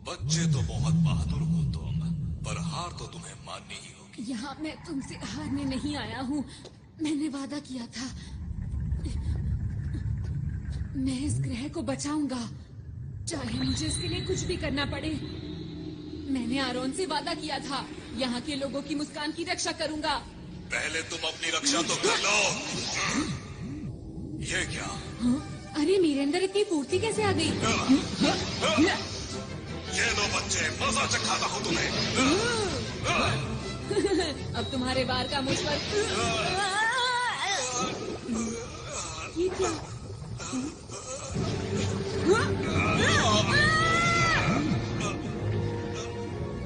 बच्चे तो बहुत बहादुर हो तुम, पर हार तो तुम्हें माननी ही होगी। यहाँ मैं तुमसे हारने नहीं आया हूँ। मैंने वादा किया था, मैं इस ग्रह को बचाऊंगा, चाहे मुझे इसके लिए कुछ भी करना पड़े। मैंने आरोन से वादा किया था, यहाँ के लोगों की मुस्कान की रक्षा करूंगा। पहले तुम अपनी रक्षा तो कर लो। ये क्या? अरे मेरे अंदर इतनी फुर्ती कैसे आ गई? ये लो बच्चे, मजा चखाता हूँ तुम्हें। अब तुम्हारे बार का मुझ पर। ये क्या?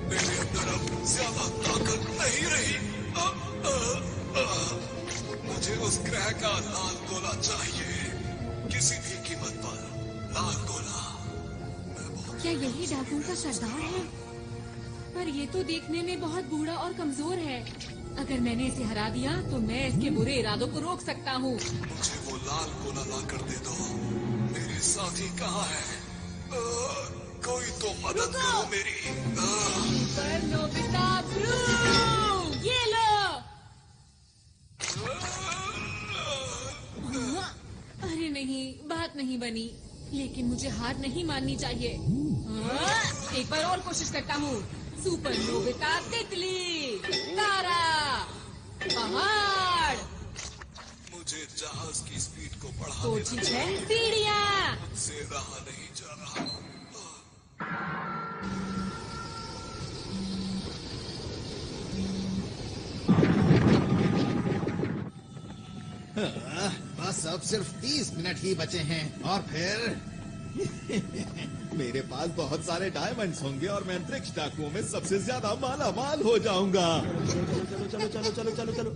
मेरे अंदर अब ज्यादा ताकत नहीं रही। मुझे उस ग्रह का लाल गोला चाहिए, किसी भी कीमत पर। लाल गोला। क्या यही डाकुओं का सरदार है? पर ये तो देखने में बहुत बूढ़ा और कमजोर है। अगर मैंने इसे हरा दिया तो मैं इसके बुरे इरादों को रोक सकता हूँ। मुझे वो लाल गोला ला कर दे दो। मेरे साथी कहाँ है? कोई तो मदद करो मेरी। पर नोबिता ब्रू, ये लो। अरे नहीं, बात नहीं बनी, लेकिन मुझे हार नहीं माननी चाहिए। एक बार और कोशिश करता हूँ। सुपर नोबिता तितली, तारा, पहाड़। मुझे जहाज की स्पीड को तो बढ़ाने ठीक है, सीढ़ियाँ। से रहा नहीं जा रहा। बस अब सिर्फ 30 मिनट ही बचे हैं और फिर मेरे पास बहुत सारे डायमंड्स होंगे और मैं अंतरिक्ष डाकुओं में सबसे ज्यादा माला माल हो जाऊंगा। चलो चलो चलो चलो चलो चलो।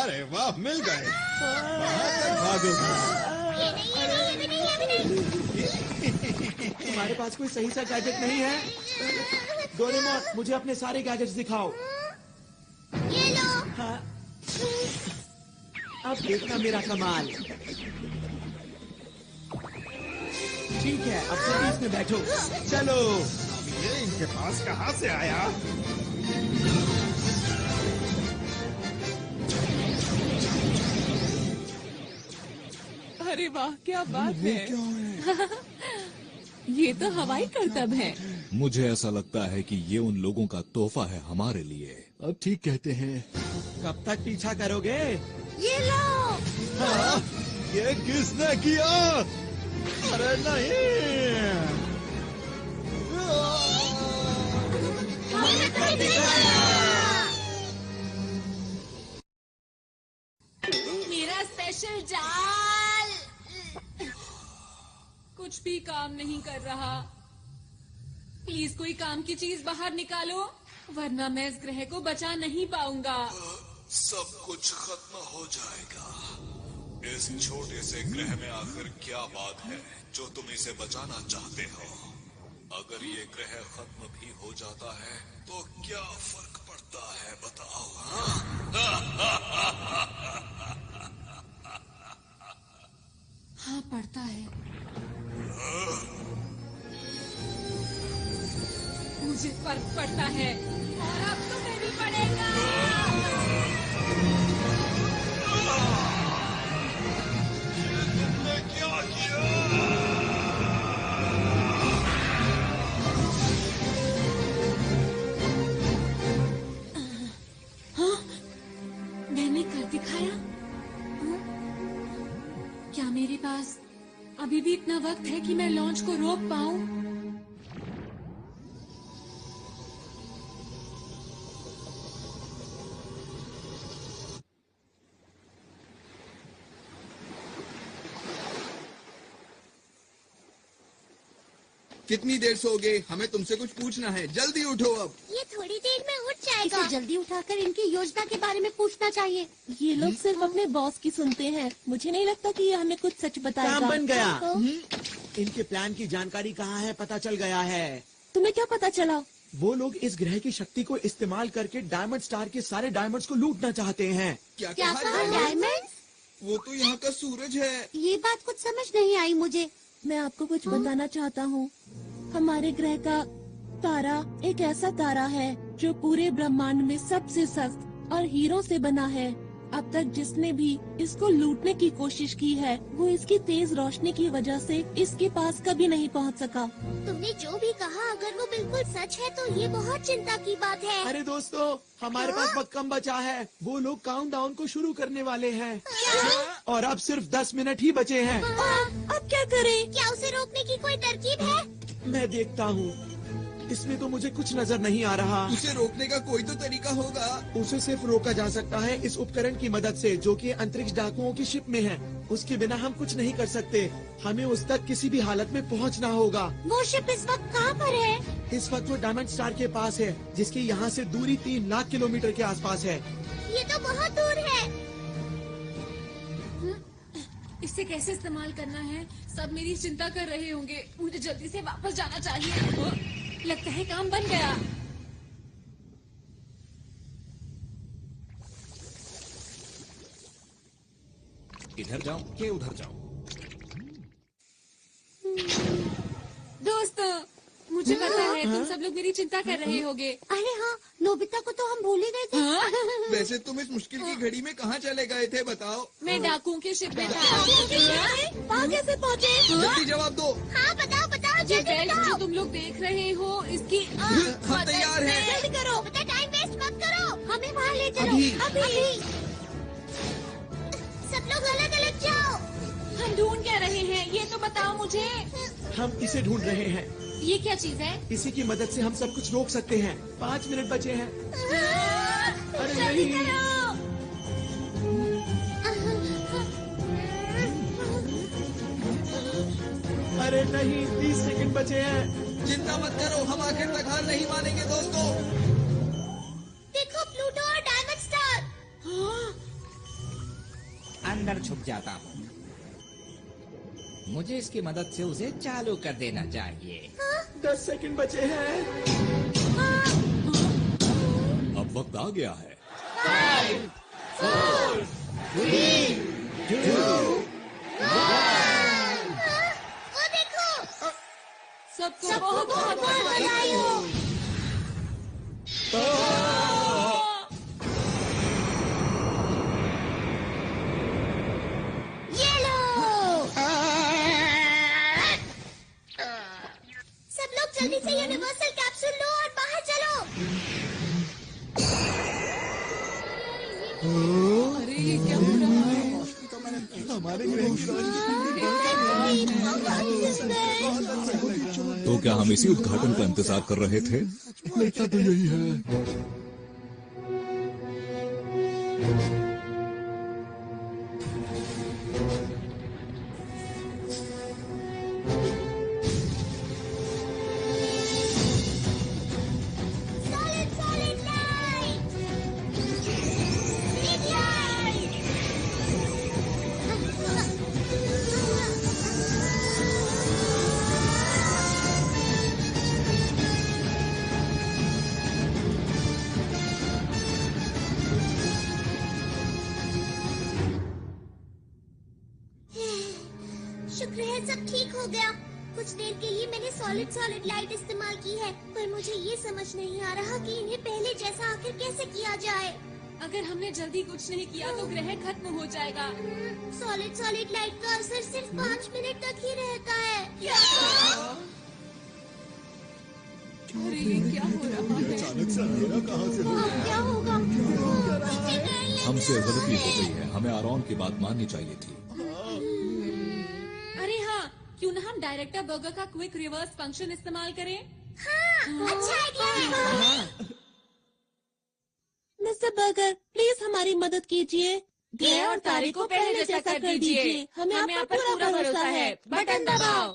अरे वाह, मिल गए। कहाँ तक भागोगे? तुम्हारे पास कोई सही सा गैजेट नहीं है? डोरेमोन, मुझे अपने सारे गैजेट्स दिखाओ। ये लो। हाँ। अब देखना मेरा कमाल। ठीक है, अब जल्दी इसमें बैठो। चलो। ये इनके पास कहाँ से आया? अरे वाह, क्या बात है। ये तो हवाई करतब है। मुझे ऐसा लगता है कि ये उन लोगों का तोहफा है हमारे लिए। अब ठीक कहते हैं। कब तक पीछा करोगे? ये लो। हाँ, ये किसने किया? अरे नहीं। मेरा स्पेशल जाल कुछ भी काम नहीं कर रहा। प्लीज कोई काम की चीज बाहर निकालो, वरना मैं इस ग्रह को बचा नहीं पाऊंगा। सब कुछ खत्म हो जाएगा। इस छोटे से ग्रह में आखिर क्या बात है जो तुम इसे बचाना चाहते हो? अगर ये ग्रह खत्म भी हो जाता है तो क्या फर्क पड़ता है, बताओ? हाँ, पड़ता है। मुझे फर्क पड़ता है और अब तुम्हें भी पड़ेगा। तुमने क्या किया? हाँ, मैंने कर दिखाया। हाँ? क्या मेरे पास अभी भी इतना वक्त है कि मैं लॉन्च को रोक पाऊं? कितनी देर सोओगे? हमें तुमसे कुछ पूछना है, जल्दी उठो अब। ये थोड़ी देर में उठ जाएगा। इसे जल्दी उठाकर इनकी योजना के बारे में पूछना चाहिए। ये लोग सिर्फ अपने बॉस की सुनते हैं। मुझे नहीं लगता कि ये हमें कुछ सच बताएगा। काम बन गया। तो? इनके प्लान की जानकारी कहाँ है, पता चल गया है। तुम्हें क्या पता चला? वो लोग इस ग्रह की शक्ति को इस्तेमाल करके डायमंड स्टार के सारे डायमंड्स को लूटना चाहते हैं। क्या क्या कहा? डायमंड? वो तो यहाँ का सूरज है। ये बात कुछ समझ नहीं आई मुझे। मैं आपको कुछ बताना चाहता हूँ। हमारे ग्रह का तारा एक ऐसा तारा है जो पूरे ब्रह्मांड में सबसे सख्त और हीरो से बना है। अब तक जिसने भी इसको लूटने की कोशिश की है वो इसकी तेज रोशनी की वजह से इसके पास कभी नहीं पहुंच सका। तुमने जो भी कहा अगर वो बिल्कुल सच है तो ये बहुत चिंता की बात है। अरे दोस्तों, हमारे पास वक्त कम बचा है। वो लोग काउंटडाउन को शुरू करने वाले हैं और अब सिर्फ 10 मिनट ही बचे हैं। अब क्या करें? क्या उसे रोकने की कोई तरकीब है? मैं देखता हूँ। इसमें तो मुझे कुछ नजर नहीं आ रहा। उसे रोकने का कोई तो तरीका होगा। उसे सिर्फ रोका जा सकता है इस उपकरण की मदद से जो कि अंतरिक्ष डाकुओं की शिप में है। उसके बिना हम कुछ नहीं कर सकते। हमें उस तक किसी भी हालत में पहुंचना होगा। वो शिप इस वक्त कहाँ पर है? इस वक्त वो डायमंड स्टार के पास है, जिसकी यहाँ से दूरी 3 लाख किलोमीटर के आसपास है। ये तो बहुत दूर है। इस इसे कैसे इस्तेमाल करना है? सब मेरी चिंता कर रहे होंगे। मुझे जल्दी से वापस जाना चाहिए। लगता है काम बन गया। इधर जाऊं कि उधर जाऊं? दोस्तों, मुझे पता है तुम सब लोग मेरी चिंता कर रहे होगे। अरे हाँ, नोबिता को तो हम भूल ही गए थे। वैसे तुम इस मुश्किल की घड़ी में कहाँ चले गए थे बताओ? मैं डाकुओं के शिप में था। वहाँ कैसे पहुँचे? जल्दी जवाब दो। हाँ बताओ बताओ जो बेल्ट जो तुम लोग देख रहे हो इसकी हम तैयार हैं। जल्दी करो, टाइम वेस्ट मत करो, हमें वहाँ ले चलो अभी। सब लोग अलग अलग जाओ। हम ढूंढ क्या रहे हैं ये तो बताओ मुझे। हम इसे ढूंढ रहे हैं। ये क्या चीज है? इसी की मदद से हम सब कुछ रोक सकते हैं। 5 मिनट बचे हैं। अरे जल्दी नहीं। करो। अरे नहीं, 30 सेकंड बचे हैं। चिंता मत करो, हम आखिर तक हार नहीं मानेंगे दोस्तों। देखो प्लूटो और डायमंड स्टार। अंदर छुप जाता हूँ। मुझे इसकी मदद से उसे चालू कर देना चाहिए। 10 सेकंड बचे हैं। अब वक्त आ गया है। 5, 4, 3, 2, 1। वो देखो। सबको बहुत बहुत बधाई हो। ये लो। सब लोग जल्दी से यूनिवर्सल कैप्सूल लो और बाहर चलो। अरे ये क्या हो रहा है? हमारे ग्रह की तो क्या हम इसी उद्घाटन का इंतजार कर रहे थे? लगता तो यही है। Solid light. Big light. शुक्र है सब ठीक हो गया। कुछ देर के लिए मैंने सॉलिड लाइट इस्तेमाल की है, पर मुझे ये समझ नहीं आ रहा कि इन्हें पहले जैसा आखिर कैसे किया जाए। अगर हमने जल्दी कुछ नहीं किया तो ग्रह खत्म हो जाएगा। सॉलिड लाइट का असर सिर्फ 5 मिनट तक ही रहता है। अरे ये क्या हो रहा है? अचानक से अंधेरा कहाँ से हो गया? क्या होगा? हमसे गलती हो गई है। हमें आरॉन की बात माननी चाहिए थी। अरे हाँ, क्यों ना हम डायरेक्टर बर्गर का क्विक रिवर्स फंक्शन इस्तेमाल करें? हाँ, अच्छा आइडिया है। मिस्टर बर्गर, प्लीज हमारी मदद कीजिए। ग्रह और तारे को पहले जैसा कर दीजिए। हमें आप पर पूरा भरोसा है। बटन दबाओ।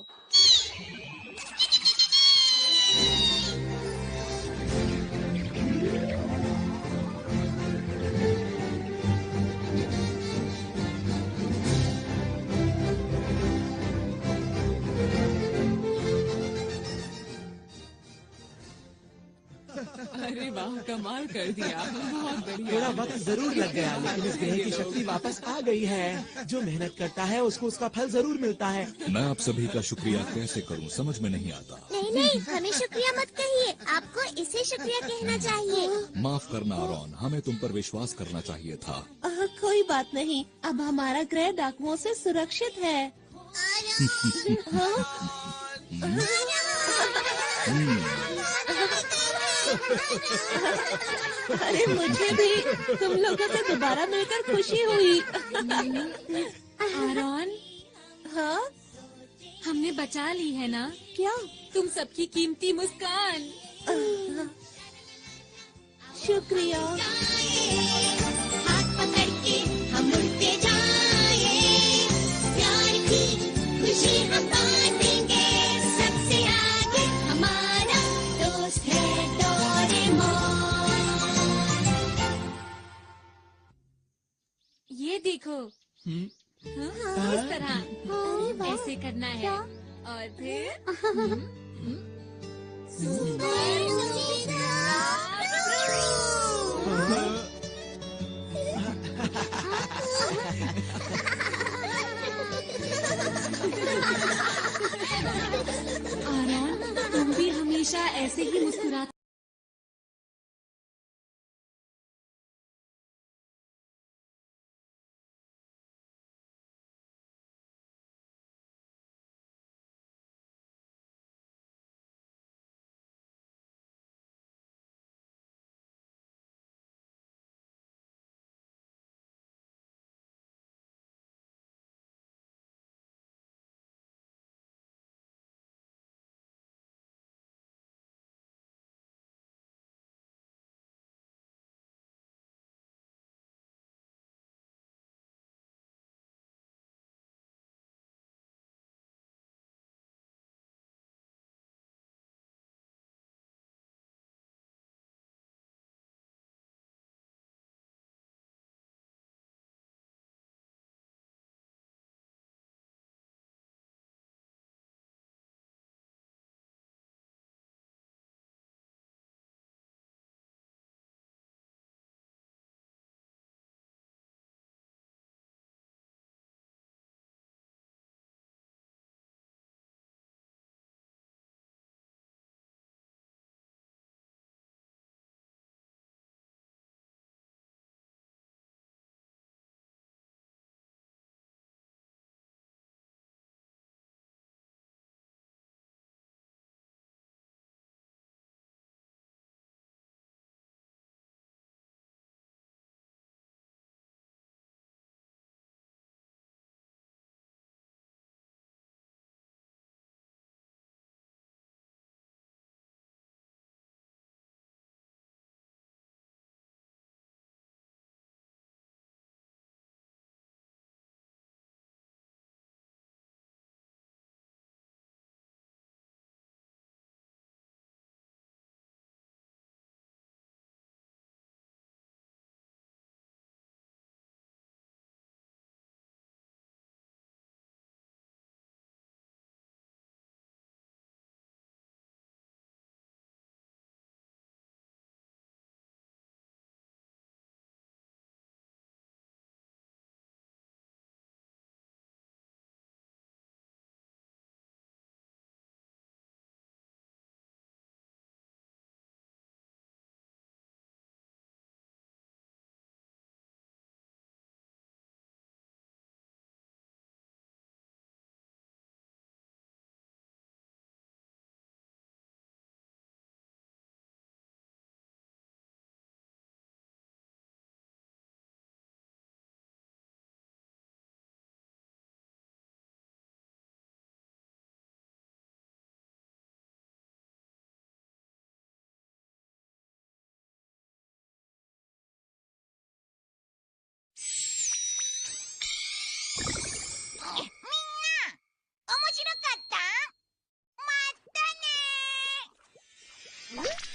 अरे वाह, कमाल कर दिया, बहुत बढ़िया। थोड़ा वक्त जरूर लग गया, लेकिन इस ग्रह की शक्ति वापस आ गई है। जो मेहनत करता है उसको उसका फल जरूर मिलता है। मैं आप सभी का शुक्रिया कैसे करूं, समझ में नहीं आता। नहीं, हमें शुक्रिया मत कहिए, आपको इसे शुक्रिया कहना चाहिए। माफ करना आरॉन, हमें तुम पर विश्वास करना चाहिए था। कोई बात नहीं, अब हमारा ग्रह डाकुओं से सुरक्षित है। अरे मुझे भी तुम लोगों से दोबारा मिलकर खुशी हुई। आरॉन, हाँ, हमने बचा ली है ना? क्या? तुम सबकी कीमती मुस्कान। शुक्रिया। हाथ पकड़ के हम उड़ते जाए, प्यार की खुशी हम बांटेंगे। सबसे आगे हमारा दोस्त है डोरेमोन। ये देखो। हाँ, इस तरह। ऐसे करना है और फिर आरोन, तुम भी हमेशा ऐसे ही मुस्कुराते Huh?